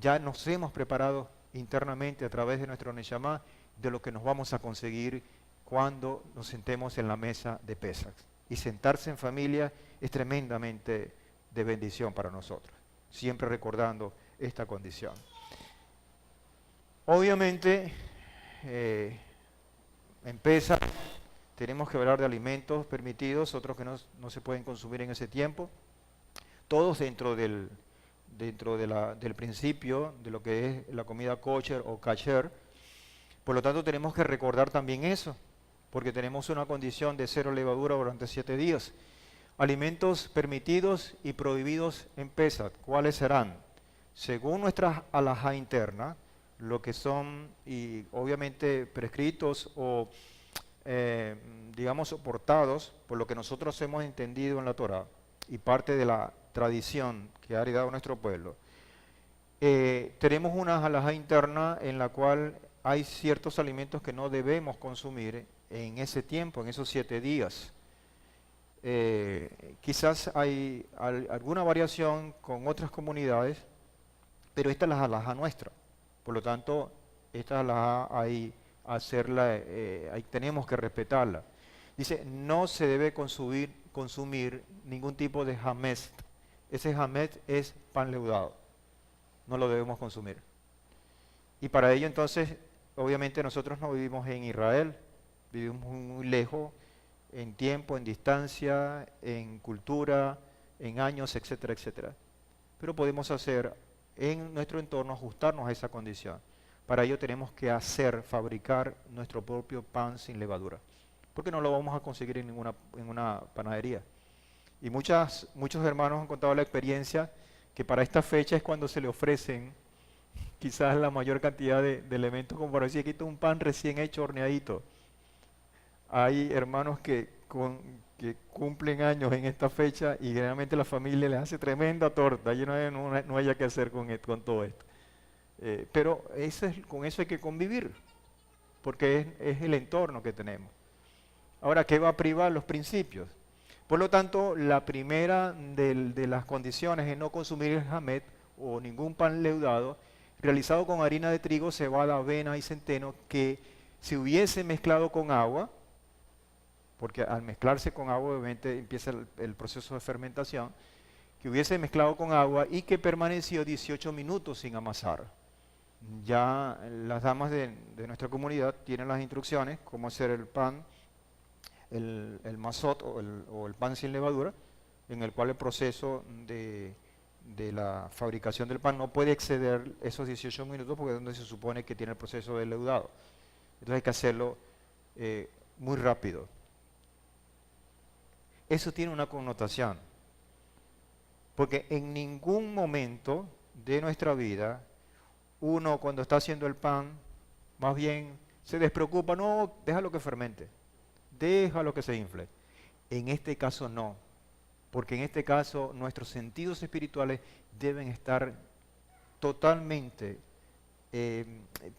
Ya nos hemos preparado internamente a través de nuestro Neshama de lo que nos vamos a conseguir cuando nos sentemos en la mesa de Pesach. Y sentarse en familia es tremendamente de bendición para nosotros, siempre recordando esta condición. Obviamente, en Pesach tenemos que hablar de alimentos permitidos, otros que no se pueden consumir en ese tiempo, todos dentro del principio de lo que es la comida kosher o kasher. Por lo tanto, tenemos que recordar también eso, porque tenemos una condición de cero levadura durante 7 días. Alimentos permitidos y prohibidos en Pesach, ¿cuáles serán? Según nuestra halajá interna, lo que son, y obviamente prescritos o, digamos, soportados por lo que nosotros hemos entendido en la Torá y parte de la tradición que ha heredado nuestro pueblo, tenemos una halajá interna en la cual hay ciertos alimentos que no debemos consumir en ese tiempo, en esos 7 días. Quizás hay alguna variación con otras comunidades, pero esta es la halajá nuestra. Por lo tanto, esta halajá ahí tenemos que respetarla. Dice, no se debe consumir ningún tipo de hametz. Ese hametz es pan leudado. No lo debemos consumir. Y para ello entonces, obviamente nosotros no vivimos en Israel, vivimos muy lejos en tiempo, en distancia, en cultura, en años, etcétera, etcétera. Pero podemos hacer en nuestro entorno, ajustarnos a esa condición. Para ello tenemos que fabricar nuestro propio pan sin levadura, porque no lo vamos a conseguir en una panadería. Y muchos hermanos han contado la experiencia que para esta fecha es cuando se le ofrecen quizás la mayor cantidad de elementos, como para decir, aquí está un pan recién hecho, horneadito. Hay hermanos que cumplen años en esta fecha y generalmente la familia les hace tremenda torta. Allí no haya que hacer con todo esto. Pero con eso hay que convivir, porque es el entorno que tenemos. Ahora, ¿qué va a privar? Los principios. Por lo tanto, la primera de las condiciones es no consumir el hamet o ningún pan leudado realizado con harina de trigo, cebada, avena y centeno, que se hubiese mezclado con agua, porque al mezclarse con agua obviamente empieza el proceso de fermentación, que hubiese mezclado con agua y que permaneció 18 minutos sin amasar. Ya las damas de nuestra comunidad tienen las instrucciones cómo hacer el pan, el mazot o el pan sin levadura, en el cual el proceso de la fabricación del pan no puede exceder esos 18 minutos porque es donde se supone que tiene el proceso de leudado. Entonces hay que hacerlo muy rápido. Eso tiene una connotación, porque en ningún momento de nuestra vida uno cuando está haciendo el pan, más bien se despreocupa, no, déjalo que fermente, déjalo que se infle. En este caso no, porque en este caso nuestros sentidos espirituales deben estar totalmente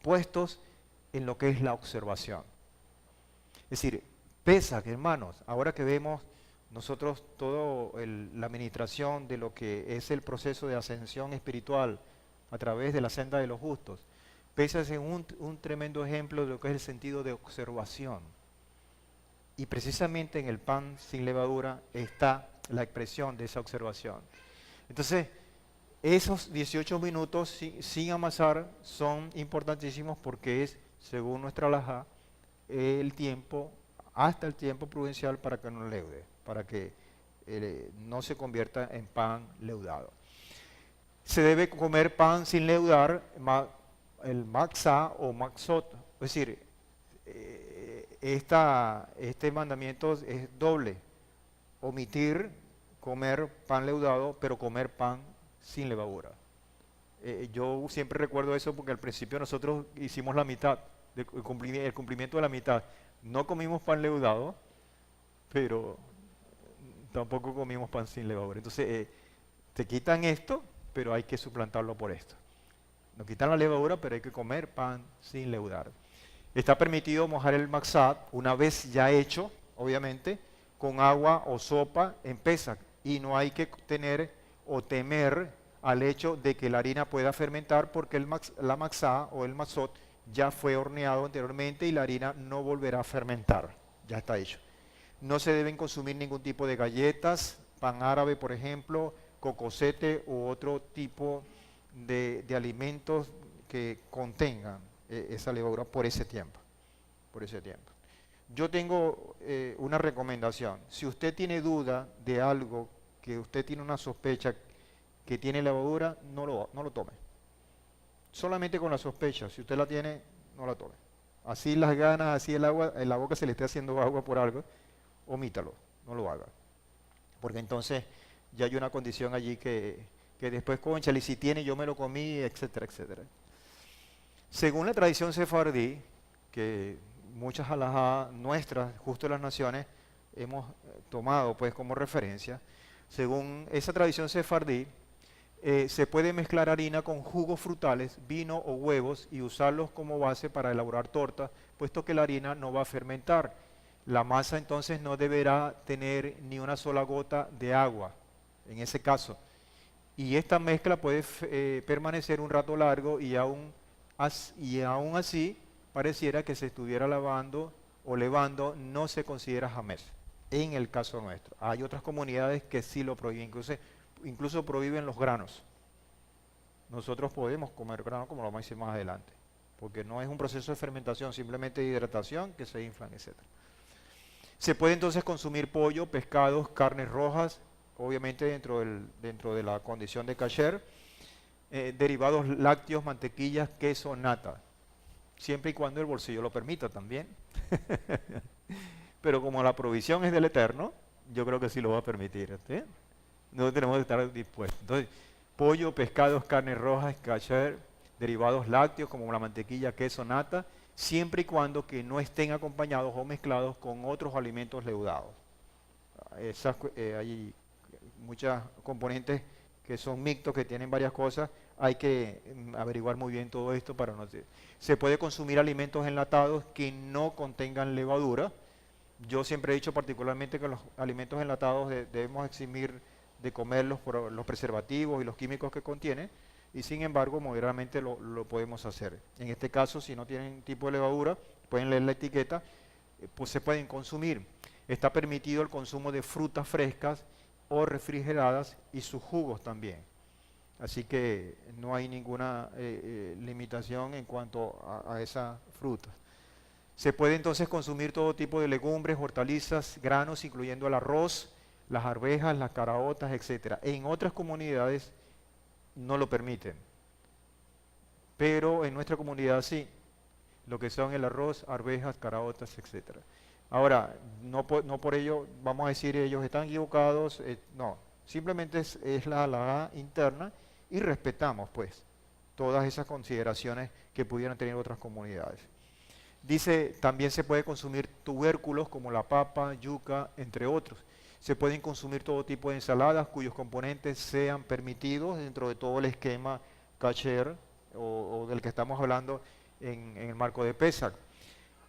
puestos en lo que es la observación. Es decir, Pesaj, hermanos, ahora que vemos nosotros toda la administración de lo que es el proceso de ascensión espiritual a través de la senda de los justos, Pesaj es un tremendo ejemplo de lo que es el sentido de observación. Y precisamente en el pan sin levadura está la expresión de esa observación. Entonces, esos 18 minutos sin amasar son importantísimos porque es, según nuestra halajá, hasta el tiempo prudencial para que no leude, para que no se convierta en pan leudado. Se debe comer pan sin leudar, el matzá o matzot, es decir, este mandamiento es doble: omitir comer pan leudado, pero comer pan sin levadura. Yo siempre recuerdo eso porque al principio nosotros hicimos la mitad, el cumplimiento de la mitad. No comimos pan leudado, pero tampoco comimos pan sin levadura. Entonces, te quitan esto, pero hay que suplantarlo por esto. Nos quitan la levadura, pero hay que comer pan sin leudar. Está permitido mojar el matzá una vez ya hecho, obviamente, con agua o sopa en Pesaj. Y no hay que tener o temer al hecho de que la harina pueda fermentar porque la matzá o el matzot ya fue horneado anteriormente y la harina no volverá a fermentar. Ya está hecho. No se deben consumir ningún tipo de galletas, pan árabe, por ejemplo, cocosete u otro tipo de alimentos que contengan esa levadura por ese tiempo. Yo tengo una recomendación. Si usted tiene duda de algo, que usted tiene una sospecha que tiene levadura, no lo tome. Solamente con la sospecha, si usted la tiene, no la tome. Así las ganas, así el agua, en la boca se le esté haciendo agua por algo, omítalo, no lo haga. porque entonces ya hay una condición allí que después, cónchale, y si tiene, yo me lo comí, etcétera, etcétera. Según la tradición sefardí, que muchas halajá nuestras, justo de las naciones, hemos tomado pues como referencia, según esa tradición sefardí, se puede mezclar harina con jugos frutales, vino o huevos y usarlos como base para elaborar tortas, puesto que la harina no va a fermentar. La masa entonces no deberá tener ni una sola gota de agua, en ese caso. Y esta mezcla puede permanecer un rato largo y aún así pareciera que se estuviera lavando o levando, no se considera jamés, en el caso nuestro. Hay otras comunidades que sí lo prohíben, incluso prohíben los granos. Nosotros podemos comer granos, como lo vamos a decir más adelante, porque no es un proceso de fermentación, simplemente de hidratación que se inflan, etc. Se puede entonces consumir pollo, pescados, carnes rojas, obviamente dentro de la condición de kasher, derivados lácteos, mantequillas, queso, nata, siempre y cuando el bolsillo lo permita también. Pero como la provisión es del Eterno, yo creo que sí lo va a permitir. ¿Sí? No tenemos que estar dispuestos. Entonces, pollo, pescados, carnes rojas, kasher, derivados lácteos como la mantequilla, queso, nata, siempre y cuando que no estén acompañados o mezclados con otros alimentos leudados. Hay muchos componentes que son mixtos, que tienen varias cosas, hay que averiguar muy bien todo esto para no... Se puede consumir alimentos enlatados que no contengan levadura. Yo siempre he dicho particularmente que los alimentos enlatados debemos eximir de comerlos por los preservativos y los químicos que contienen, y sin embargo moderadamente lo podemos hacer. En este caso, si no tienen tipo de levadura, pueden leer la etiqueta, pues se pueden consumir. Está permitido el consumo de frutas frescas o refrigeradas y sus jugos también. Así que no hay ninguna limitación en cuanto a esa fruta. Se puede entonces consumir todo tipo de legumbres, hortalizas, granos, incluyendo el arroz, las arvejas, las caraotas, etc. En otras comunidades no lo permiten, pero en nuestra comunidad sí, lo que son el arroz, arvejas, caraotas, etc. Ahora, no por ello vamos a decir ellos están equivocados, no, simplemente es la halajá interna y respetamos pues todas esas consideraciones que pudieran tener otras comunidades. Dice, también se puede consumir tubérculos como la papa, yuca, entre otros. Se pueden consumir todo tipo de ensaladas cuyos componentes sean permitidos dentro de todo el esquema kasher o del que estamos hablando en el marco de Pesach.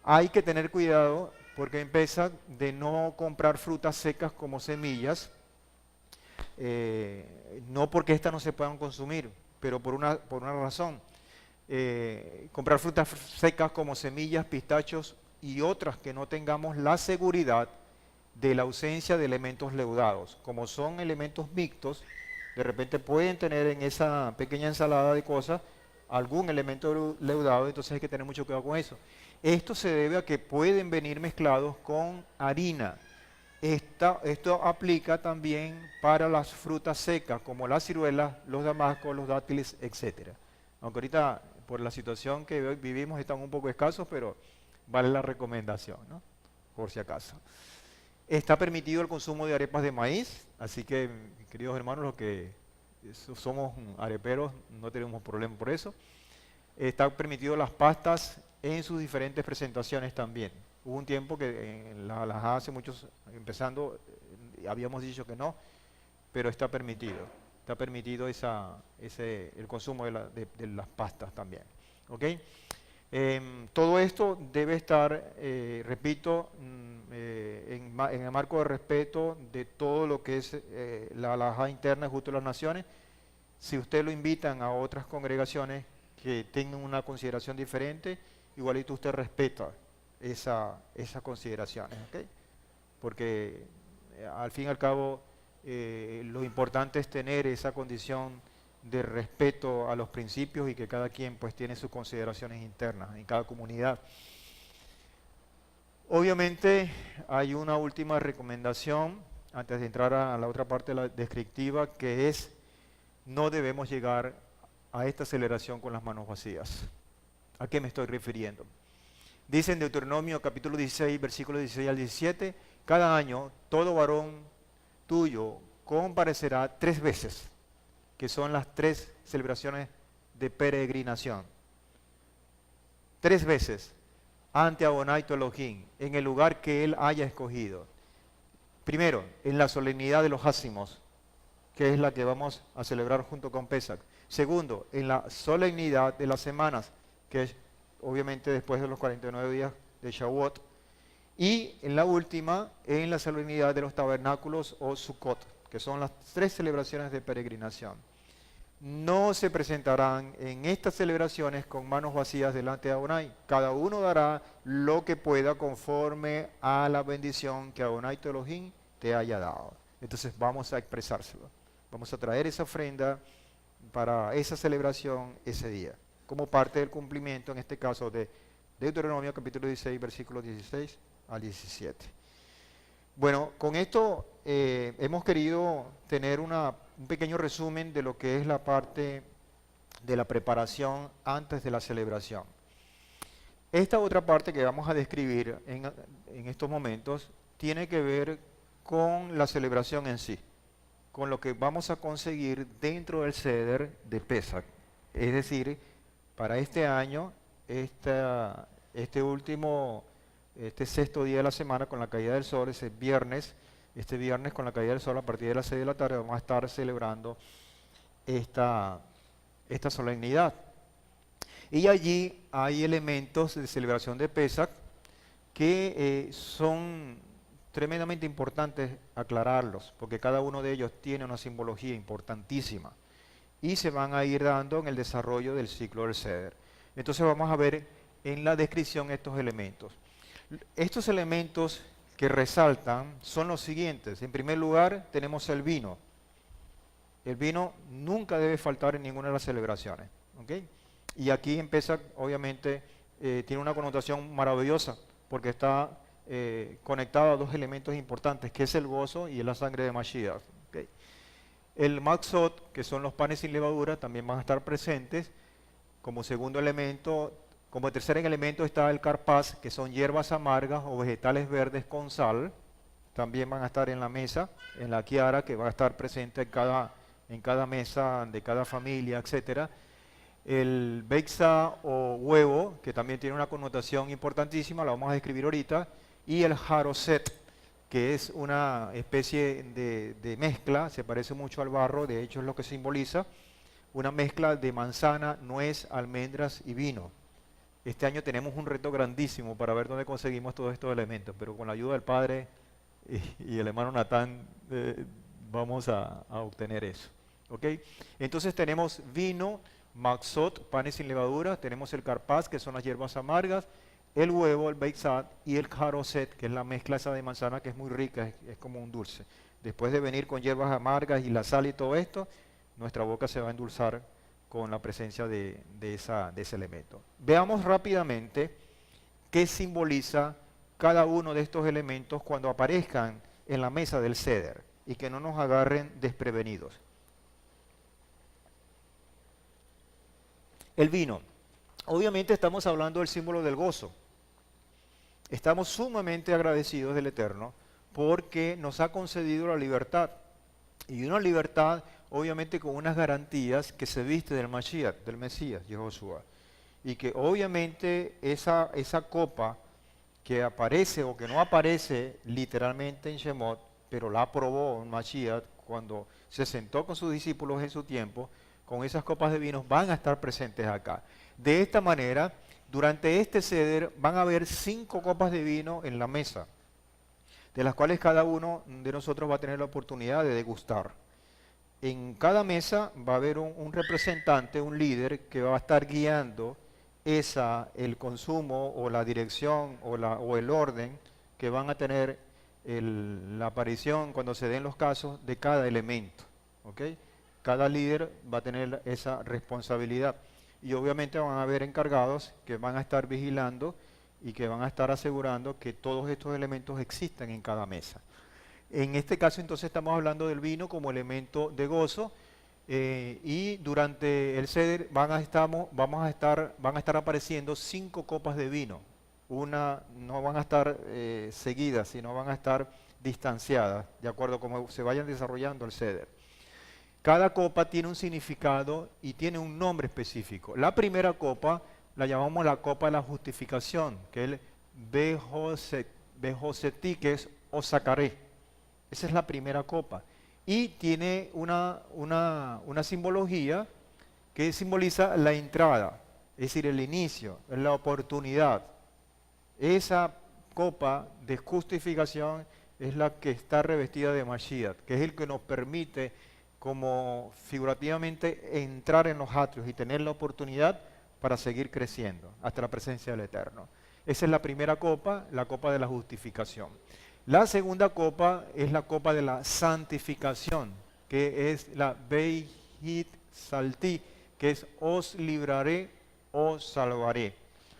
Hay que tener cuidado porque en Pesach de no comprar frutas secas como semillas, no porque estas no se puedan consumir, pero por una razón. Comprar frutas secas como semillas, pistachos y otras que no tengamos la seguridad de la ausencia de elementos leudados. Como son elementos mixtos, de repente pueden tener en esa pequeña ensalada de cosas algún elemento leudado, entonces hay que tener mucho cuidado con eso. Esto se debe a que pueden venir mezclados con harina. Esto aplica también para las frutas secas, como las ciruelas, los damascos, los dátiles, etc. Aunque ahorita, por la situación que hoy vivimos, están un poco escasos, pero vale la recomendación, ¿no? Por si acaso. Está permitido el consumo de arepas de maíz, así que, queridos hermanos, los que somos areperos, no tenemos problema por eso. Está permitido las pastas en sus diferentes presentaciones también. Hubo un tiempo que en la halajá hace muchos, empezando, habíamos dicho que no, pero está permitido. Está permitido el consumo de las pastas también. ¿Ok? Todo esto debe estar, repito, en el marco de respeto de todo lo que es la halajá interna justo de las naciones. Si usted lo invitan a otras congregaciones que tengan una consideración diferente, igualito usted respeta esas consideraciones, ¿okay? Porque al fin y al cabo lo importante es tener esa condición de respeto a los principios y que cada quien pues tiene sus consideraciones internas en cada comunidad. Obviamente hay una última recomendación antes de entrar a la otra parte de la descriptiva, que es no debemos llegar a esta celebración con las manos vacías. ¿A qué me estoy refiriendo? Dice en Deuteronomio capítulo 16, versículos 16 al 17, cada año todo varón tuyo comparecerá 3 veces, que son las 3 celebraciones de peregrinación. 3 veces ante Adonai tu Elohim, en el lugar que él haya escogido. Primero, en la solemnidad de los ácimos, que es la que vamos a celebrar junto con Pesach. Segundo, en la solemnidad de las semanas, que es obviamente después de los 49 días de Shavuot. Y en la última, en la solemnidad de los tabernáculos o Sukkot, que son las 3 celebraciones de peregrinación. No se presentarán en estas celebraciones con manos vacías delante de Adonai. Cada uno dará lo que pueda conforme a la bendición que Adonai tu Elohim te haya dado. Entonces vamos a expresárselo. Vamos a traer esa ofrenda para esa celebración ese día, como parte del cumplimiento, en este caso, de Deuteronomio capítulo 16, versículos 16 al 17. Bueno, con esto hemos querido tener un pequeño resumen de lo que es la parte de la preparación antes de la celebración. Esta otra parte que vamos a describir en estos momentos tiene que ver con la celebración en sí, con lo que vamos a conseguir dentro del Seder de Pesach. Es decir, para este año, este sexto día de la semana con la caída del sol, este viernes con la caída del sol a partir de las 6 de la tarde vamos a estar celebrando esta solemnidad. Y allí hay elementos de celebración de Pesach que son tremendamente importantes aclararlos, porque cada uno de ellos tiene una simbología importantísima y se van a ir dando en el desarrollo del ciclo del Seder. Entonces vamos a ver en la descripción estos elementos. Estos elementos que resaltan son los siguientes. En primer lugar, tenemos el vino. El vino nunca debe faltar en ninguna de las celebraciones. ¿Okay? Y aquí empieza, obviamente, tiene una connotación maravillosa, porque está conectado a 2 elementos importantes, que es el gozo y la sangre de Mashiach. ¿Okay? El matzot, que son los panes sin levadura, también van a estar presentes. Como segundo elemento, como tercer elemento está el carpaz, que son hierbas amargas o vegetales verdes con sal. También van a estar en la mesa, en la kiara, que va a estar presente en cada mesa de cada familia, etc. El beitza o huevo, que también tiene una connotación importantísima, la vamos a describir ahorita. Y el jaroset, que es una especie de mezcla, se parece mucho al barro, de hecho es lo que simboliza, una mezcla de manzana, nuez, almendras y vino. Este año tenemos un reto grandísimo para ver dónde conseguimos todos estos elementos, pero con la ayuda del Padre y el hermano Natán vamos a obtener eso. ¿Okay? Entonces tenemos vino, matzot, panes sin levadura, tenemos el carpaz, que son las hierbas amargas, el huevo, el beitzat, y el jaroset, que es la mezcla esa de manzana que es muy rica, es como un dulce. Después de venir con hierbas amargas y la sal y todo esto, nuestra boca se va a endulzar con la presencia de ese elemento. Veamos rápidamente qué simboliza cada uno de estos elementos cuando aparezcan en la mesa del Seder y que no nos agarren desprevenidos. El vino. Obviamente estamos hablando del símbolo del gozo. Estamos sumamente agradecidos del Eterno porque nos ha concedido la libertad. Y una libertad, obviamente, con unas garantías que se viste del Mashiach, del Mesías, Yehoshua. Y que obviamente esa copa que aparece o que no aparece literalmente en Shemot, pero la aprobó en Mashiach cuando se sentó con sus discípulos en su tiempo, con esas copas de vino van a estar presentes acá. De esta manera, durante este Seder van a haber 5 copas de vino en la mesa, de las cuales cada uno de nosotros va a tener la oportunidad de degustar. En cada mesa va a haber un representante, un líder, que va a estar guiando el consumo o la dirección o el orden que van a tener la aparición cuando se den los casos de cada elemento. ¿Okay? Cada líder va a tener esa responsabilidad. Y obviamente van a haber encargados que van a estar vigilando y que van a estar asegurando que todos estos elementos existan en cada mesa. En este caso entonces estamos hablando del vino como elemento de gozo y durante el Seder van a estar apareciendo 5 copas de vino. No van a estar seguidas, sino van a estar distanciadas, de acuerdo a cómo se vayan desarrollando el ceder. Cada copa tiene un significado y tiene un nombre específico. La primera copa la llamamos la copa de la justificación, que es el Bejosetí, que es Osacaré. Esa es la primera copa. Y tiene una simbología que simboliza la entrada, es decir, el inicio, la oportunidad. Esa copa de justificación es la que está revestida de Mashiach, que es el que nos permite, como figurativamente, entrar en los atrios y tener la oportunidad para seguir creciendo hasta la presencia del Eterno. Esa es la primera copa, la copa de la justificación. La segunda copa es la copa de la santificación, que es la Beihit Salti, que es os libraré, os salvaré.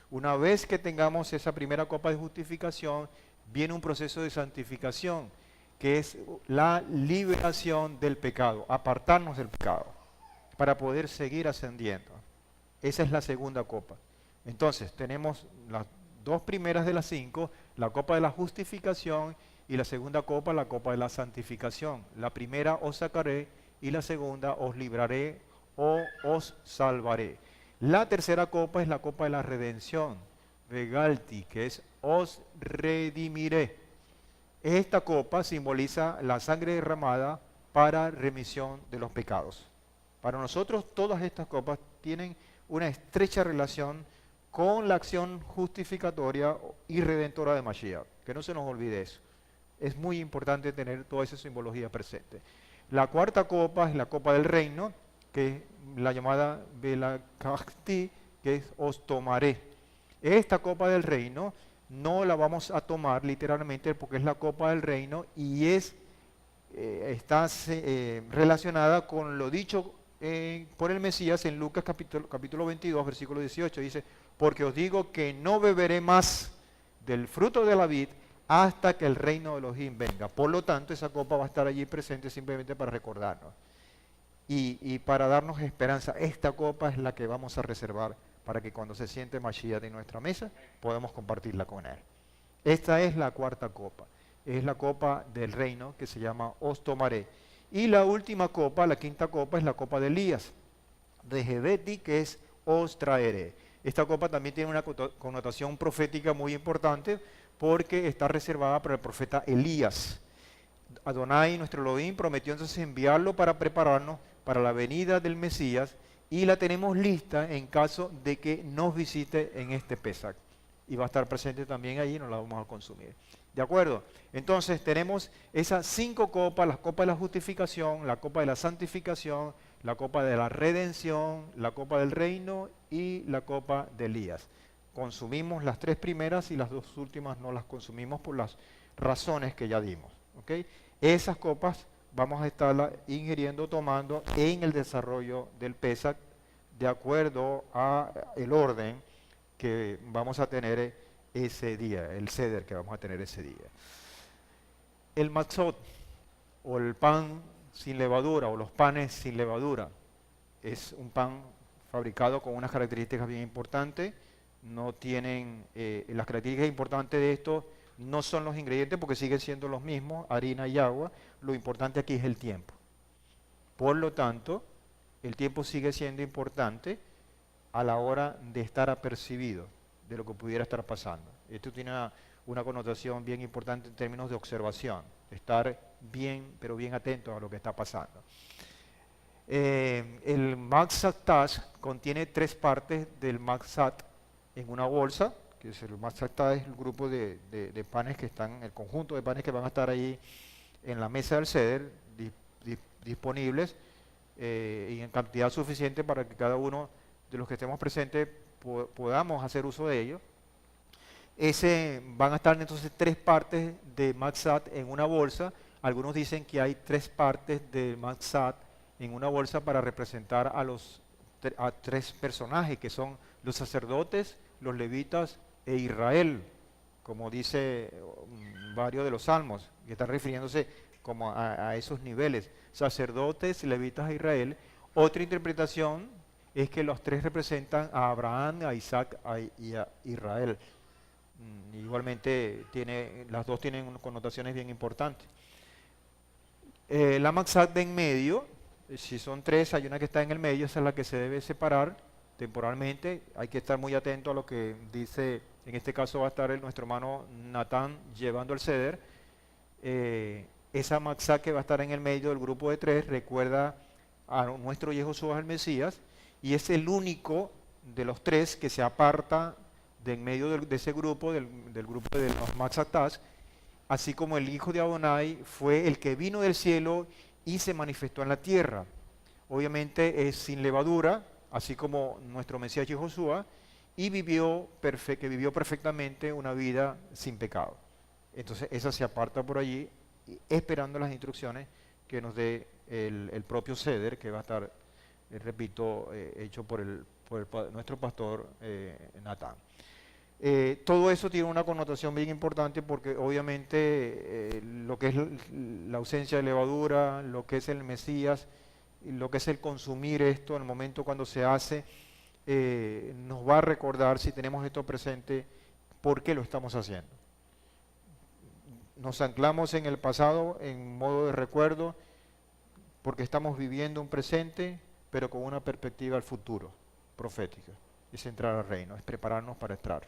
Una vez que tengamos esa primera copa de justificación, viene un proceso de santificación, que es la liberación del pecado, apartarnos del pecado, para poder seguir ascendiendo. Esa es la segunda copa. Entonces, tenemos las dos primeras de las 5, la copa de la justificación, y la segunda copa, la copa de la santificación. La primera, os sacaré, y la segunda, os libraré o os salvaré. La tercera copa es la copa de la redención, Vegalti, que es os redimiré. Esta copa simboliza la sangre derramada para remisión de los pecados. Para nosotros todas estas copas tienen una estrecha relación con la acción justificatoria y redentora de Mashiach. Que no se nos olvide eso. Es muy importante tener toda esa simbología presente. La cuarta copa es la copa del reino, que es la llamada Belakachti, que es os tomaré. Esta copa del reino no la vamos a tomar literalmente porque es la copa del reino y está relacionada con lo dicho por el Mesías en Lucas capítulo 22, versículo 18. Dice, porque os digo que no beberé más del fruto de la vid hasta que el reino de Elohim venga. Por lo tanto, esa copa va a estar allí presente simplemente para recordarnos y para darnos esperanza. Esta copa es la que vamos a reservar para que cuando se siente Mashiach en nuestra mesa, podamos compartirla con él. Esta es la cuarta copa. Es la copa del reino que se llama os tomaré. Y la última copa, la quinta copa, es la copa de Elías, de Gebeti, que es os traeré. Esta copa también tiene una connotación profética muy importante porque está reservada para el profeta Elías. Adonai, nuestro Elohim, prometió entonces enviarlo para prepararnos para la venida del Mesías y la tenemos lista en caso de que nos visite en este Pesach. Y va a estar presente también allí y nos la vamos a consumir. ¿De acuerdo? Entonces tenemos esas 5 copas, la copa de la justificación, la copa de la santificación, la copa de la redención, la copa del reino y la copa de Elías. Consumimos las 3 primeras y las 2 últimas no las consumimos por las razones que ya dimos. ¿Okay? Esas copas vamos a estarlas ingiriendo, tomando en el desarrollo del Pesach de acuerdo a el orden que vamos a tener ese día, el ceder que vamos a tener ese día. El matzot, o el pan sin levadura, o los panes sin levadura, es un pan fabricado con unas características bien importantes. No tienen, las características importantes de esto no son los ingredientes porque siguen siendo los mismos, harina y agua. Lo importante aquí es el tiempo. Por lo tanto, el tiempo sigue siendo importante a la hora de estar apercibido de lo que pudiera estar pasando. Esto tiene una connotación bien importante en términos de observación, estar bien, pero bien atento a lo que está pasando. El Matzat Tash contiene 3 partes del Matzat en una bolsa, que es el Matzat Tash, es el grupo de panes que están, el conjunto de panes que van a estar ahí en la mesa del ceder, disponibles y en cantidad suficiente para que cada uno de los que estemos presentes podamos hacer uso de ellos. Van a estar entonces 3 partes de Matzat en una bolsa. Algunos dicen que hay 3 partes de Matzat en una bolsa para representar a 3 personajes que son los sacerdotes, los levitas e Israel, como dice varios de los salmos, que están refiriéndose como a esos niveles, sacerdotes, levitas e Israel. Otra interpretación es que los 3 representan a Abraham, a Isaac y a Israel. Igualmente, las dos tienen connotaciones bien importantes. La Matzah de en medio, si son tres, hay una que está en el medio, esa es la que se debe separar temporalmente. Hay que estar muy atento a lo que dice, en este caso va a estar nuestro hermano Natán llevando el ceder. Esa Matzah que va a estar en el medio del grupo de tres recuerda a nuestro Yehoshua el Mesías, y es el único de los tres que se aparta de en medio de ese grupo, del grupo de los Matzatás, así como el hijo de Adonai fue el que vino del cielo y se manifestó en la tierra. Obviamente es sin levadura, así como nuestro Mesías Yehoshua, y vivió perfectamente una vida sin pecado. Entonces esa se aparta por allí, esperando las instrucciones que nos dé el propio ceder, que va a estar, repito, hecho por nuestro pastor Natán. Todo eso tiene una connotación bien importante porque obviamente lo que es la ausencia de levadura, lo que es el Mesías, lo que es el consumir esto en el momento cuando se hace, nos va a recordar, si tenemos esto presente, por qué lo estamos haciendo. Nos anclamos en el pasado en modo de recuerdo porque estamos viviendo un presente, pero con una perspectiva al futuro, profética. Es entrar al reino, es prepararnos para entrar.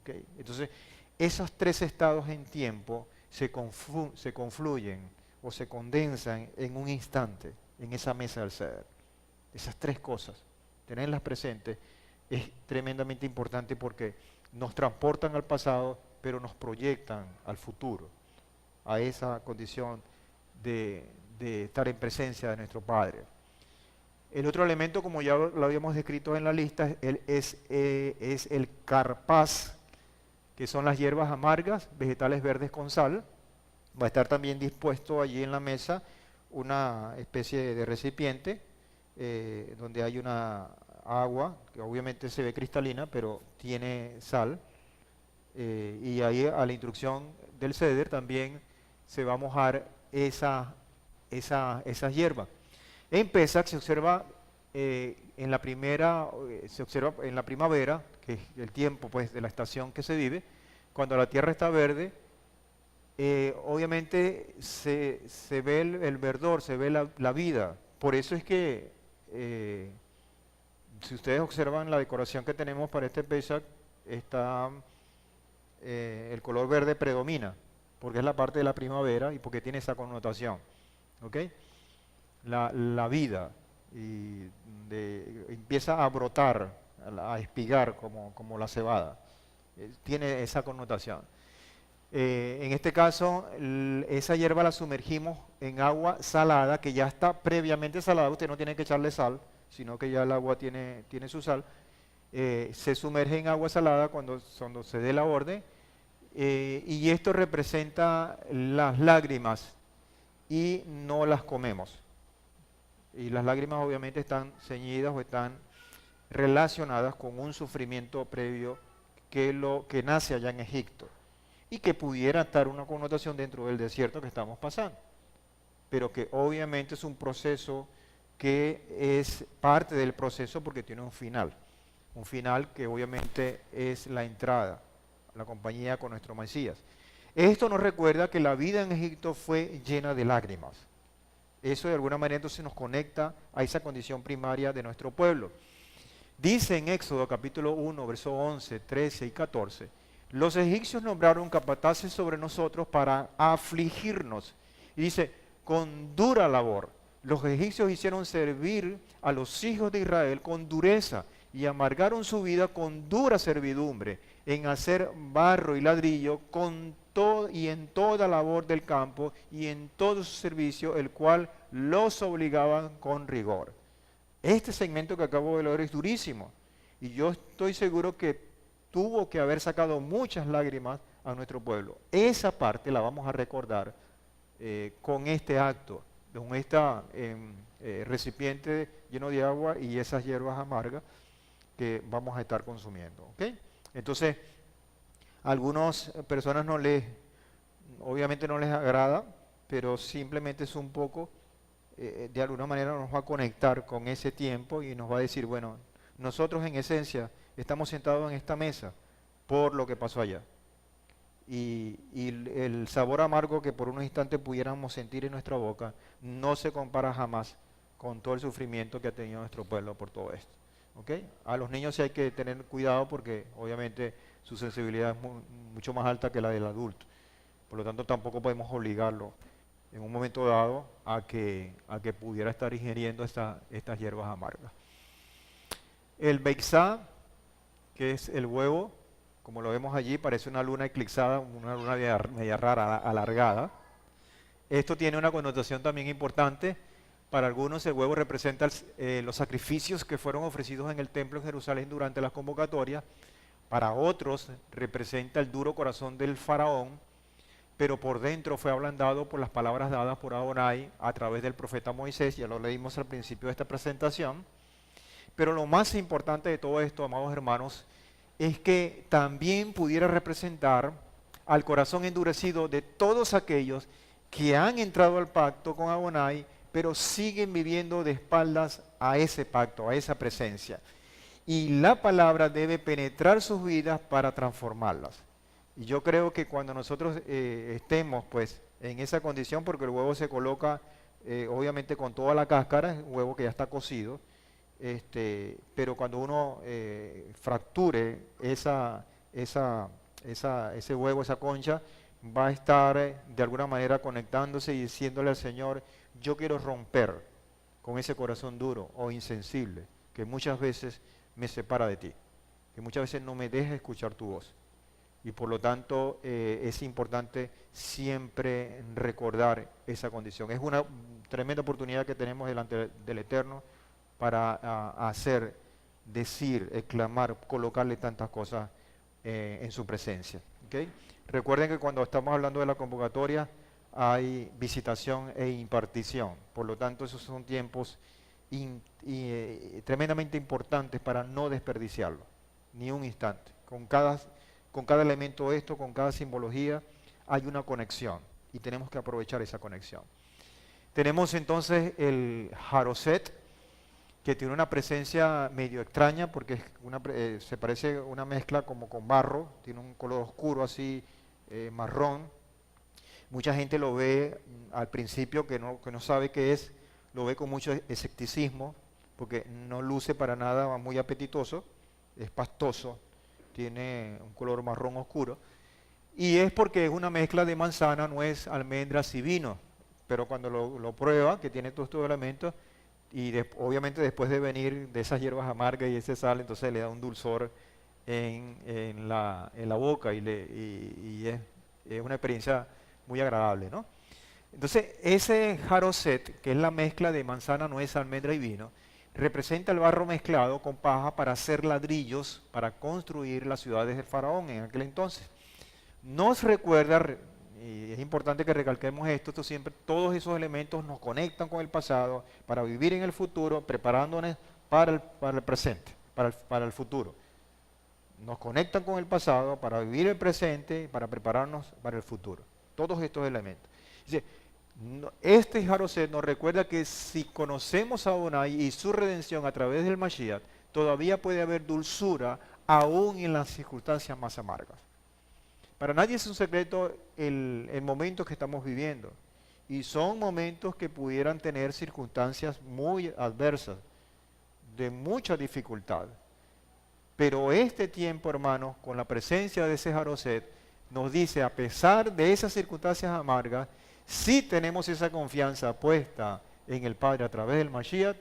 ¿Okay? Entonces, esos tres estados en tiempo se confluyen o se condensan en un instante, en esa mesa del ceder. Esas tres cosas, tenerlas presentes, es tremendamente importante porque nos transportan al pasado, pero nos proyectan al futuro, a esa condición de estar en presencia de nuestro Padre. El otro elemento, como ya lo habíamos descrito en la lista, es el carpaz, que son las hierbas amargas, vegetales verdes con sal. Va a estar también dispuesto allí en la mesa una especie de recipiente donde hay una agua, que obviamente se ve cristalina, pero tiene sal. Y ahí a la instrucción del ceder también se va a mojar esa hierba. En Pesach se observa en la primavera, que es el tiempo pues de la estación que se vive, cuando la tierra está verde, obviamente se ve el verdor, se ve la vida. Por eso es que si ustedes observan la decoración que tenemos para este Pesach, el color verde predomina, porque es la parte de la primavera y porque tiene esa connotación. ¿Ok? La vida empieza a brotar, a espigar como la cebada. Tiene esa connotación. En este caso, esa hierba la sumergimos en agua salada, que ya está previamente salada. Usted no tiene que echarle sal, sino que ya el agua tiene su sal. Se sumerge en agua salada cuando se dé la orden. Y esto representa las lágrimas y no las comemos. Y las lágrimas obviamente están ceñidas o están relacionadas con un sufrimiento previo que nace allá en Egipto y que pudiera estar una connotación dentro del desierto que estamos pasando, pero que obviamente es un proceso que es parte del proceso porque tiene un final que obviamente es la entrada, la compañía con nuestro Mesías. Esto nos recuerda que la vida en Egipto fue llena de lágrimas. Eso de alguna manera entonces nos conecta a esa condición primaria de nuestro pueblo. Dice en Éxodo capítulo 1, versos 11, 13 y 14, los egipcios nombraron capataces sobre nosotros para afligirnos. Y dice, con dura labor, los egipcios hicieron servir a los hijos de Israel con dureza y amargaron su vida con dura servidumbre en hacer barro y ladrillo y en toda labor del campo y en todo su servicio, el cual los obligaban con rigor. Este segmento que acabo de leer es durísimo y yo estoy seguro que tuvo que haber sacado muchas lágrimas a nuestro pueblo. Esa parte la vamos a recordar con este acto, con este recipiente lleno de agua y esas hierbas amargas que vamos a estar consumiendo. ¿Okay? Entonces, a algunas personas obviamente no les agrada, pero simplemente es un poco, de alguna manera nos va a conectar con ese tiempo y nos va a decir, bueno, nosotros en esencia estamos sentados en esta mesa por lo que pasó allá. y el sabor amargo que por unos instantes pudiéramos sentir en nuestra boca no se compara jamás con todo el sufrimiento que ha tenido nuestro pueblo por todo esto. ¿Ok? A los niños sí hay que tener cuidado porque obviamente su sensibilidad es mucho más alta que la del adulto. Por lo tanto, tampoco podemos obligarlo en un momento dado a que pudiera estar ingiriendo estas hierbas amargas. El beixá, que es el huevo, como lo vemos allí, parece una luna eclipsada, una luna media rara, alargada. Esto tiene una connotación también importante. Para algunos el huevo representa los sacrificios que fueron ofrecidos en el templo en Jerusalén durante las convocatorias. Para otros representa el duro corazón del faraón, pero por dentro fue ablandado por las palabras dadas por Adonai a través del profeta Moisés, ya lo leímos al principio de esta presentación. Pero lo más importante de todo esto, amados hermanos, es que también pudiera representar al corazón endurecido de todos aquellos que han entrado al pacto con Adonai, pero siguen viviendo de espaldas a ese pacto, a esa presencia. Y la palabra debe penetrar sus vidas para transformarlas. Y yo creo que cuando nosotros estemos pues en esa condición, porque el huevo se coloca obviamente con toda la cáscara, es un huevo que ya está cocido, pero cuando uno fracture ese huevo, esa concha, va a estar de alguna manera conectándose y diciéndole al Señor, yo quiero romper con ese corazón duro o insensible que muchas veces me separa de ti, que muchas veces no me deja escuchar tu voz. Y por lo tanto es importante siempre recordar esa condición. Es una tremenda oportunidad que tenemos delante del Eterno para hacer, decir, exclamar, colocarle tantas cosas en su presencia. ¿Okay? Recuerden que cuando estamos hablando de la convocatoria hay visitación e impartición. Por lo tanto, esos son tiempos tremendamente importantes para no desperdiciarlo, ni un instante. Con cada elemento de esto, con cada simbología, hay una conexión y tenemos que aprovechar esa conexión. Tenemos entonces el Haroset, que tiene una presencia medio extraña porque se parece una mezcla como con barro, tiene un color oscuro así, marrón. Mucha gente lo ve al principio que no sabe qué es, lo ve con mucho escepticismo porque no luce para nada muy apetitoso, es pastoso, tiene un color marrón oscuro y es porque es una mezcla de manzana, nuez, almendras y vino, pero cuando lo prueba, que tiene todos estos elementos, y obviamente después de venir de esas hierbas amargas y ese sal, entonces le da un dulzor en la boca y es una experiencia muy agradable, ¿no? Entonces ese Haroset, que es la mezcla de manzana, nuez, almendra y vino, representa el barro mezclado con paja para hacer ladrillos para construir las ciudades del faraón en aquel entonces. Nos recuerda, y es importante que recalquemos esto, todos esos elementos nos conectan con el pasado para vivir en el futuro, preparándonos para el presente, para el futuro. Nos conectan con el pasado para vivir el presente, para prepararnos para el futuro. Todos estos elementos. Dice, este Haroset nos recuerda que si conocemos a Adonai y su redención a través del Mashiach, todavía puede haber dulzura aún en las circunstancias más amargas. Para nadie es un secreto el momento que estamos viviendo. Y son momentos que pudieran tener circunstancias muy adversas, de mucha dificultad. Pero este tiempo, hermanos, con la presencia de ese Haroset, nos dice, a pesar de esas circunstancias amargas, si tenemos esa confianza puesta en el Padre a través del Mashiach,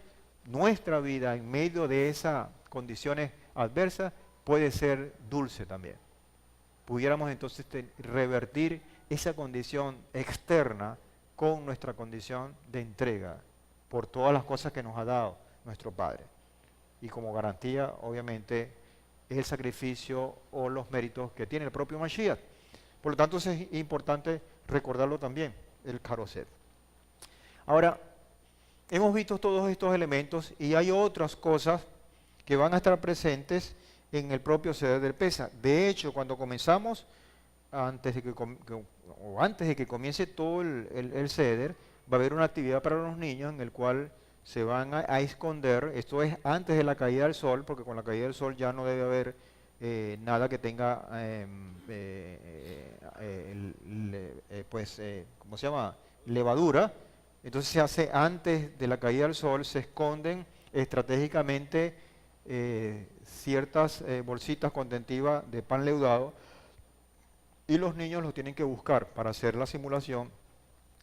nuestra vida en medio de esas condiciones adversas puede ser dulce también. Pudiéramos entonces revertir esa condición externa con nuestra condición de entrega por todas las cosas que nos ha dado nuestro Padre. Y como garantía, obviamente, es el sacrificio o los méritos que tiene el propio Mashiach. Por lo tanto, es importante recordarlo también, el Haroset. Ahora, hemos visto todos estos elementos y hay otras cosas que van a estar presentes en el propio Seder del Pesa. De hecho, cuando comenzamos, antes de que comience todo el Seder, va a haber una actividad para los niños en el cual se van a esconder. Esto es antes de la caída del sol, porque con la caída del sol ya no debe haber nada que tenga, ¿cómo se llama? Levadura. Entonces se hace antes de la caída del sol, se esconden estratégicamente ciertas bolsitas contentivas de pan leudado y los niños los tienen que buscar para hacer la simulación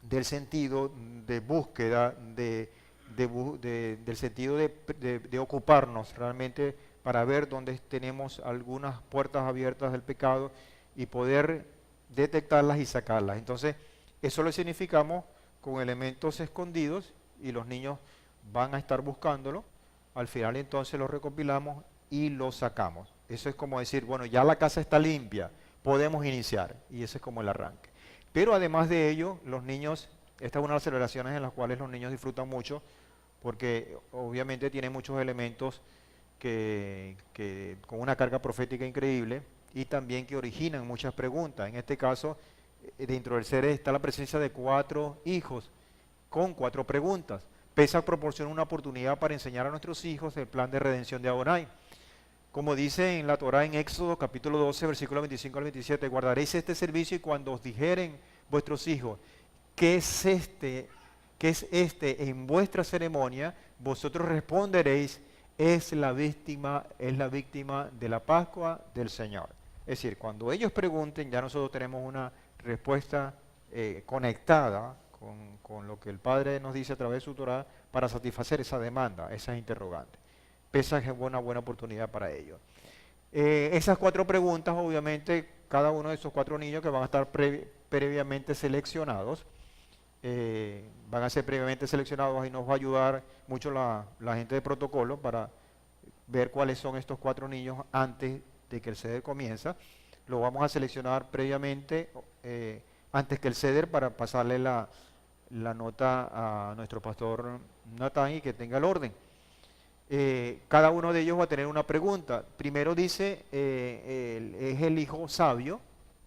del sentido de búsqueda, del sentido de ocuparnos realmente para ver dónde tenemos algunas puertas abiertas del pecado y poder detectarlas y sacarlas. Entonces, eso lo significamos con elementos escondidos y los niños van a estar buscándolo. Al final entonces lo recopilamos y lo sacamos. Eso es como decir, bueno, ya la casa está limpia, podemos iniciar. Y ese es como el arranque. Pero además de ello, los niños, esta es una de las celebraciones en las cuales los niños disfrutan mucho, porque obviamente tiene muchos elementos con una carga profética increíble y también que originan muchas preguntas. En este caso, dentro del ser está la presencia de 4 hijos con 4 preguntas. Pesach proporciona una oportunidad para enseñar a nuestros hijos el plan de redención de Adonai. Como dice en la Torá en Éxodo capítulo 12, versículo 25 al 27, guardaréis este servicio y cuando os dijeren vuestros hijos, ¿qué es este en vuestra ceremonia? Vosotros responderéis, es la víctima de la Pascua del Señor. Es decir, cuando ellos pregunten, ya nosotros tenemos una respuesta conectada con lo que el Padre nos dice a través de su Torá para satisfacer esa demanda, esas interrogantes. Pesaj es una buena oportunidad para ellos. Esas 4 preguntas, obviamente, cada uno de esos 4 niños que van a estar previamente seleccionados, van a ser previamente seleccionados y nos va a ayudar mucho la gente de protocolo para ver cuáles son estos 4 niños antes de que el ceder comienza. Lo vamos a seleccionar previamente, antes que el ceder, para pasarle la nota a nuestro pastor Natán y que tenga el orden. Cada uno de ellos va a tener una pregunta. Primero dice, es el hijo sabio,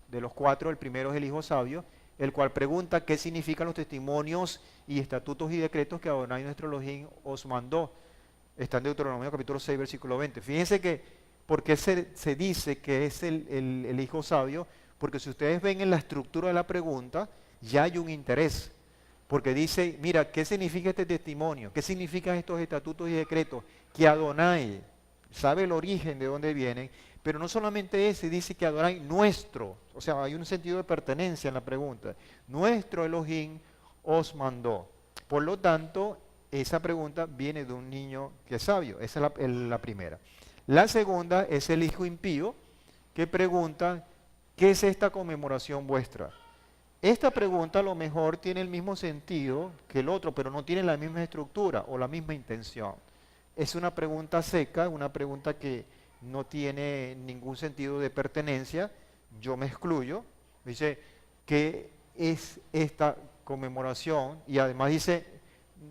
de los 4, el primero es el hijo sabio, el cual pregunta qué significan los testimonios y estatutos y decretos que Adonai nuestro Elohim os mandó. Está en Deuteronomio capítulo 6, versículo 20. Fíjense que, ¿por qué se dice que es el hijo sabio? Porque si ustedes ven en la estructura de la pregunta, ya hay un interés. Porque dice, mira, ¿qué significa este testimonio? ¿Qué significan estos estatutos y decretos? Que Adonai sabe el origen de dónde vienen, pero no solamente ese, dice que Adonai nuestro, o sea, hay un sentido de pertenencia en la pregunta. Nuestro Elohim os mandó. Por lo tanto, esa pregunta viene de un niño que es sabio. Esa es la primera. La segunda es el hijo impío, que pregunta, ¿qué es esta conmemoración vuestra? Esta pregunta a lo mejor tiene el mismo sentido que el otro, pero no tiene la misma estructura o la misma intención. Es una pregunta seca, una pregunta que no tiene ningún sentido de pertenencia. Yo me excluyo. Dice, ¿qué es esta conmemoración? Y además dice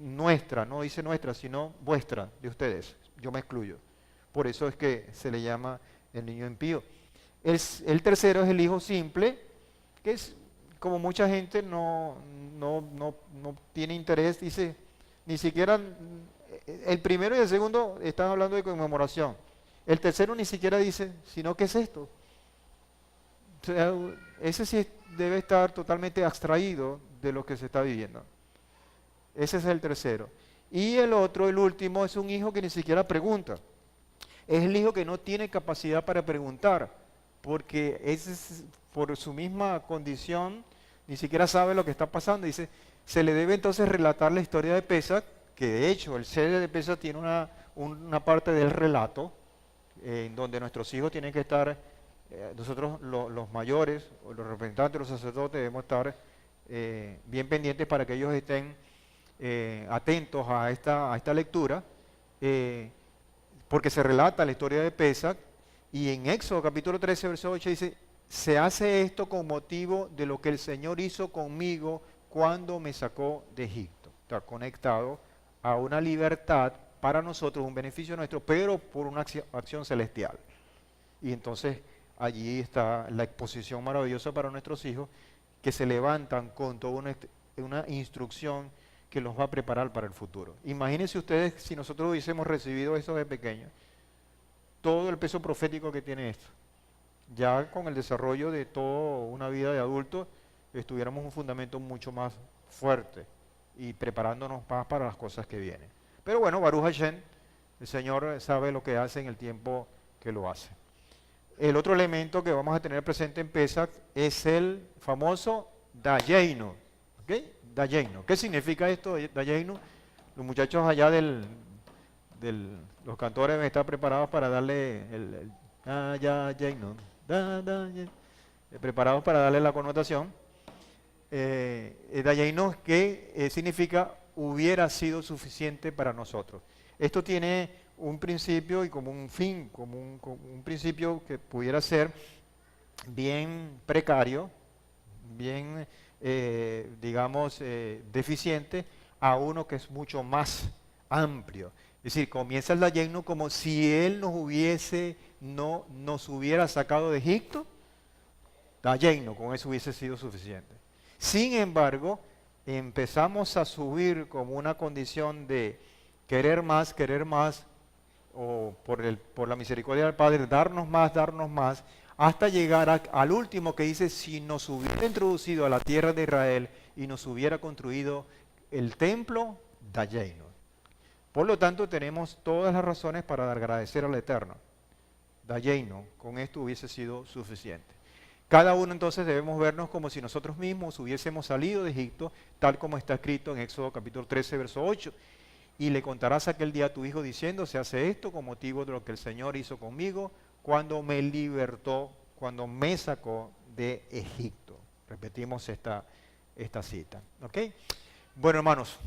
nuestra, no dice nuestra, sino vuestra, de ustedes. Yo me excluyo. Por eso es que se le llama el niño impío. El tercero es el hijo simple, que es como mucha gente no tiene interés, dice, ni siquiera, el primero y el segundo están hablando de conmemoración. El tercero ni siquiera dice, sino ¿qué es esto? O sea, ese sí debe estar totalmente abstraído de lo que se está viviendo. Ese es el tercero. Y el otro, el último, es un hijo que ni siquiera pregunta. Es el hijo que no tiene capacidad para preguntar, porque por su misma condición ni siquiera sabe lo que está pasando. Dice, se le debe entonces relatar la historia de Pesach, que de hecho el ceder de Pesach tiene una parte del relato, en donde nuestros hijos tienen que estar, nosotros los mayores, o los representantes, los sacerdotes, debemos estar bien pendientes para que ellos estén atentos a esta lectura, porque se relata la historia de Pesach, y en Éxodo capítulo 13, verso 8 dice, se hace esto con motivo de lo que el Señor hizo conmigo cuando me sacó de Egipto. Está conectado a una libertad para nosotros, un beneficio nuestro, pero por una acción celestial. Y entonces allí está la exposición maravillosa para nuestros hijos, que se levantan con toda una instrucción que los va a preparar para el futuro. Imagínense ustedes si nosotros hubiésemos recibido eso de pequeños. todo el peso profético que tiene esto. Ya con el desarrollo de toda una vida de adulto, estuviéramos un fundamento mucho más fuerte y preparándonos más para las cosas que vienen. Pero bueno, Baruch Hashem, el Señor sabe lo que hace en el tiempo que lo hace. El otro elemento que vamos a tener presente en Pesach es el famoso Dayenu. ¿Okay? Dayenu. ¿Qué significa esto, Dayenu? Los muchachos allá los cantores deben estar preparados para darle el Dayenu. Preparados para darle la connotación. Dayenu, que significa hubiera sido suficiente para nosotros. Esto tiene un principio y como un fin, como un principio que pudiera ser bien precario, bien, digamos, deficiente, a uno que es mucho más amplio. Es decir, comienza el Dayenu como si Él nos hubiera sacado de Egipto, Dayenu, con eso hubiese sido suficiente. Sin embargo, empezamos a subir como una condición de querer más, o por la misericordia del Padre, darnos más, hasta llegar al último que dice, si nos hubiera introducido a la tierra de Israel y nos hubiera construido el templo, Dayenu. Por lo tanto, tenemos todas las razones para agradecer al Eterno. Dayenu, con esto hubiese sido suficiente. Cada uno entonces debemos vernos como si nosotros mismos hubiésemos salido de Egipto, tal como está escrito en Éxodo capítulo 13, verso 8. Y le contarás aquel día a tu hijo diciendo, se hace esto con motivo de lo que el Señor hizo conmigo cuando me libertó, cuando me sacó de Egipto. Repetimos esta cita. ¿Ok? Bueno, hermanos,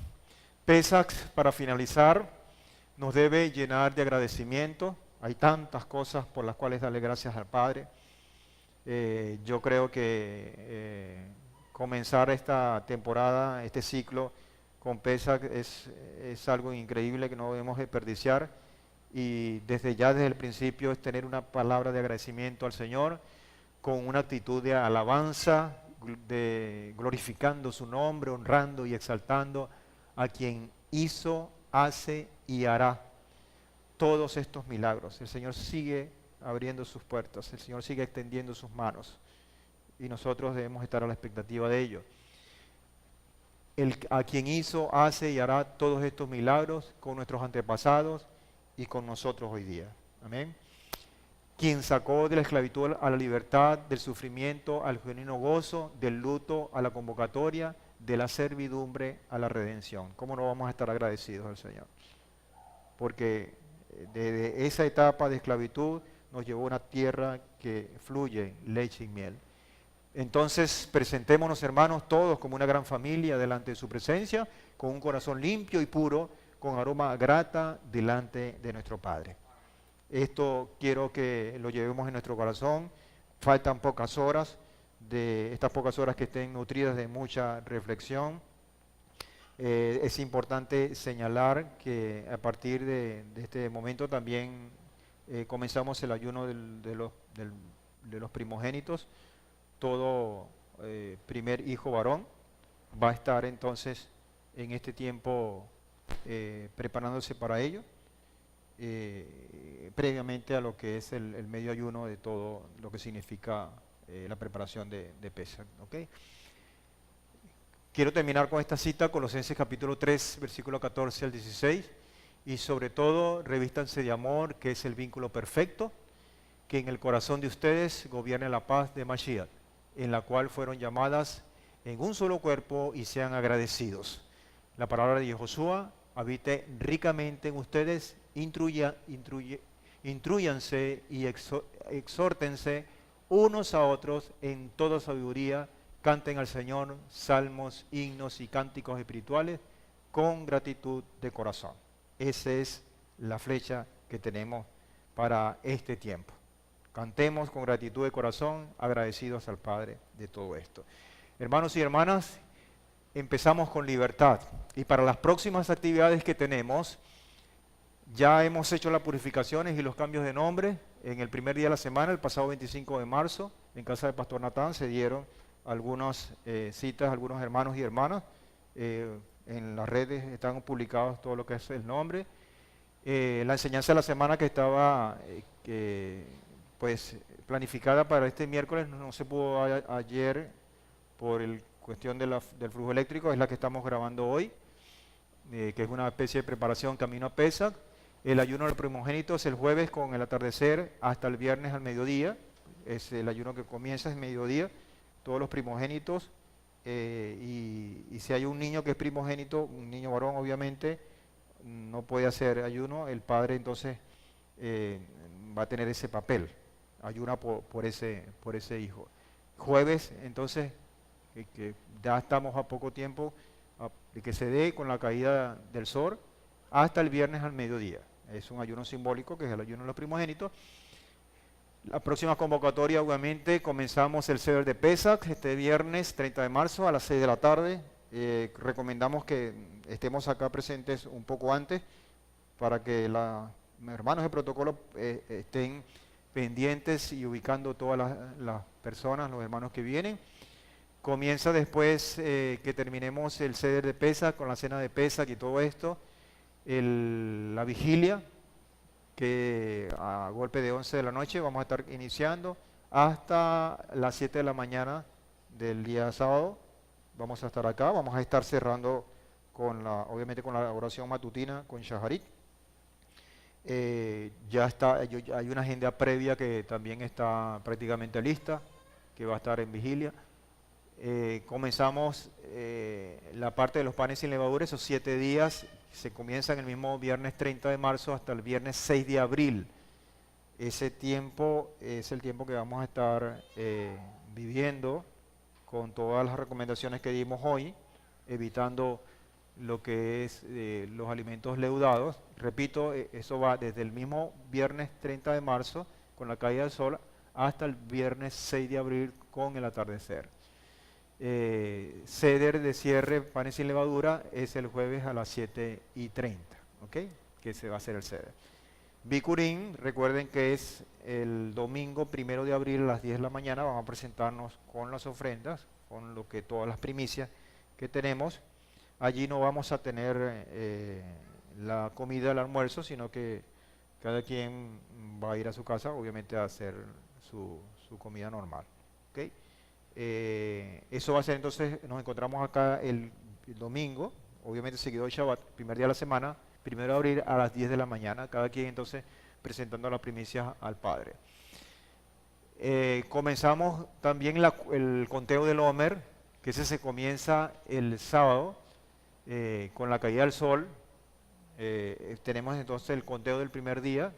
Pesach, para finalizar, nos debe llenar de agradecimiento. Hay tantas cosas por las cuales darle gracias al Padre. Yo creo que comenzar esta temporada, este ciclo con Pesach es algo increíble que no debemos desperdiciar, y desde el principio es tener una palabra de agradecimiento al Señor con una actitud de alabanza, glorificando su nombre, honrando y exaltando a quien hizo, hace y hará todos estos milagros. El Señor sigue abriendo sus puertas, el Señor sigue extendiendo sus manos y nosotros debemos estar a la expectativa de ello. A quien hizo, hace y hará todos estos milagros con nuestros antepasados y con nosotros hoy día. Amén. Quien sacó de la esclavitud a la libertad, del sufrimiento al genuino gozo, del luto a la convocatoria, de la servidumbre a la redención. ¿Cómo no vamos a estar agradecidos al Señor? Porque desde esa etapa de esclavitud nos llevó a una tierra que fluye leche y miel. Entonces presentémonos, hermanos, todos como una gran familia delante de su presencia, con un corazón limpio y puro, con aroma grata delante de nuestro Padre. Esto quiero que lo llevemos en nuestro corazón. Faltan pocas horas, de estas pocas horas que estén nutridas de mucha reflexión. Es importante señalar que a partir de este momento también comenzamos el ayuno de los primogénitos. Todo primer hijo varón va a estar entonces en este tiempo preparándose para ello, previamente a lo que es el medio ayuno de todo lo que significa la preparación de Pesach. ¿Okay? Quiero terminar con esta cita, Colosenses capítulo 3, versículo 14 al 16, y sobre todo revístanse de amor, que es el vínculo perfecto, que en el corazón de ustedes gobierne la paz de Mashiach, en la cual fueron llamadas en un solo cuerpo y sean agradecidos. La palabra de Josué habite ricamente en ustedes, intrúyanse y exhórtense unos a otros en toda sabiduría, canten al Señor salmos, himnos y cánticos espirituales con gratitud de corazón. Esa es la flecha que tenemos para este tiempo. Cantemos con gratitud de corazón, agradecidos al Padre de todo esto. Hermanos y hermanas, empezamos con libertad. Y para las próximas actividades que tenemos, ya hemos hecho las purificaciones y los cambios de nombre. En el primer día de la semana, el pasado 25 de marzo, en casa del Pastor Natán, se dieron algunas citas, algunos hermanos y hermanas. En las redes están publicados todo lo que es el nombre. La enseñanza de la semana que estaba pues planificada para este miércoles no se pudo ayer por el cuestión de del flujo eléctrico, es la que estamos grabando hoy, que es una especie de preparación camino a Pesach. El ayuno del primogénito es el jueves con el atardecer hasta el viernes al mediodía, es el ayuno que comienza es mediodía, todos los primogénitos, y si hay un niño que es primogénito, un niño varón obviamente, no puede hacer ayuno, el padre entonces va a tener ese papel, ayuna por ese hijo. Jueves, entonces, que ya estamos a poco tiempo de que se dé con la caída del sol hasta el viernes al mediodía. Es un ayuno simbólico que es el ayuno de los primogénitos. La próxima convocatoria, obviamente, comenzamos el Seder de Pesach este viernes 30 de marzo a las 6 de la tarde. Recomendamos que estemos acá presentes un poco antes para que los hermanos de protocolo estén pendientes y ubicando todas las personas, los hermanos que vienen. Comienza después que terminemos el Seder de Pesach con la cena de Pesach y todo esto, la vigilia, que a golpe de 11 de la noche vamos a estar iniciando hasta las 7 de la mañana del día sábado. Vamos a estar acá, vamos a estar cerrando obviamente con la oración matutina con Shaharit. Ya está, hay una agenda previa que también está prácticamente lista, que va a estar en vigilia. Comenzamos la parte de los panes sin levadura, esos 7 días se comienzan el mismo viernes 30 de marzo hasta el viernes 6 de abril. Ese tiempo es el tiempo que vamos a estar viviendo con todas las recomendaciones que dimos hoy, evitando lo que es los alimentos leudados. Repito, eso va desde el mismo viernes 30 de marzo con la caída del sol hasta el viernes 6 de abril con el atardecer. Seder de cierre, panes sin levadura, es el jueves a las 7:30, ¿ok? Que se va a hacer el Seder. Bikurim, recuerden que es el domingo 1 de abril a las 10 de la mañana, vamos a presentarnos con las ofrendas, con lo que todas las primicias que tenemos. Allí no vamos a tener la comida del almuerzo, sino que cada quien va a ir a su casa, obviamente a hacer su comida normal, ¿ok? Eso va a ser entonces, nos encontramos acá el domingo, obviamente seguido de Shabbat, primer día de la semana, 1 de abril a las 10 de la mañana, cada quien entonces presentando las primicias al Padre. Comenzamos también el conteo del Omer, que ese se comienza el sábado con la caída del sol. Tenemos entonces el conteo del primer día,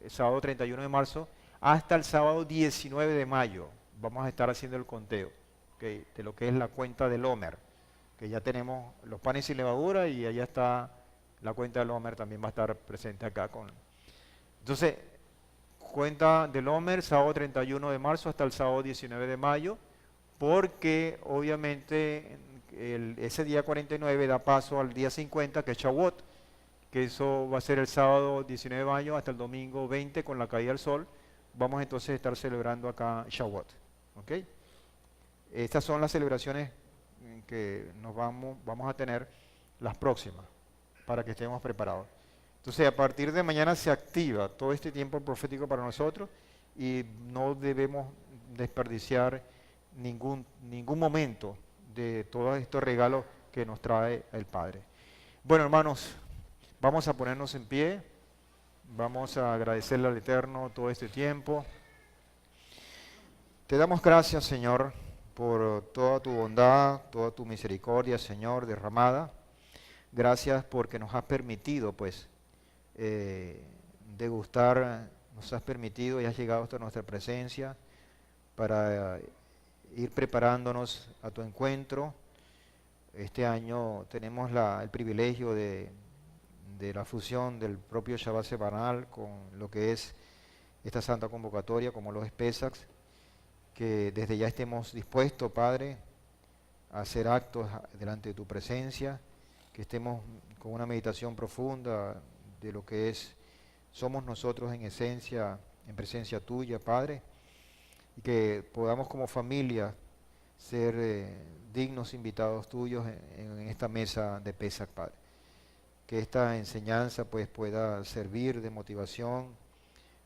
el sábado 31 de marzo, hasta el sábado 19 de mayo. Vamos a estar haciendo el conteo, ¿okay?, de lo que es la cuenta del Omer, que ya tenemos los panes sin levadura y allá está la cuenta del Omer, también va a estar presente acá. Entonces, cuenta del Omer, sábado 31 de marzo hasta el sábado 19 de mayo, porque obviamente ese día 49 da paso al día 50, que es Shavuot, que eso va a ser el sábado 19 de mayo hasta el domingo 20 con la caída del sol. Vamos entonces a estar celebrando acá Shavuot. ¿Okay? Estas son las celebraciones que vamos a tener las próximas, para que estemos preparados. Entonces, a partir de mañana se activa todo este tiempo profético para nosotros y no debemos desperdiciar ningún momento de todos estos regalos que nos trae el Padre. Bueno, hermanos, vamos a ponernos en pie, vamos a agradecerle al Eterno todo este tiempo. Te damos gracias, Señor, por toda tu bondad, toda tu misericordia, Señor, derramada. Gracias porque nos has permitido, pues, degustar, nos has permitido y has llegado hasta nuestra presencia para ir preparándonos a tu encuentro. Este año tenemos el privilegio de la fusión del propio Shabbat semanal con lo que es esta santa convocatoria, como los Pesach, que desde ya estemos dispuestos, Padre, a hacer actos delante de tu presencia, que estemos con una meditación profunda de lo que somos nosotros en esencia, en presencia tuya, Padre, y que podamos como familia ser dignos invitados tuyos en esta mesa de Pesach, Padre. que esta enseñanza pues pueda servir de motivación,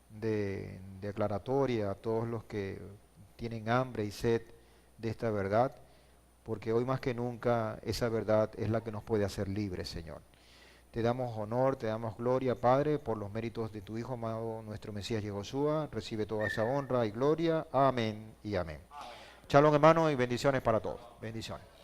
de aclaratoria a todos los que tienen hambre y sed de esta verdad, porque hoy más que nunca esa verdad es la que nos puede hacer libres, Señor. Te damos honor, te damos gloria, Padre, por los méritos de tu Hijo amado, nuestro Mesías Yehoshua. Recibe toda esa honra y gloria. Amén y amén. Shalom, hermano, y bendiciones para todos. Bendiciones.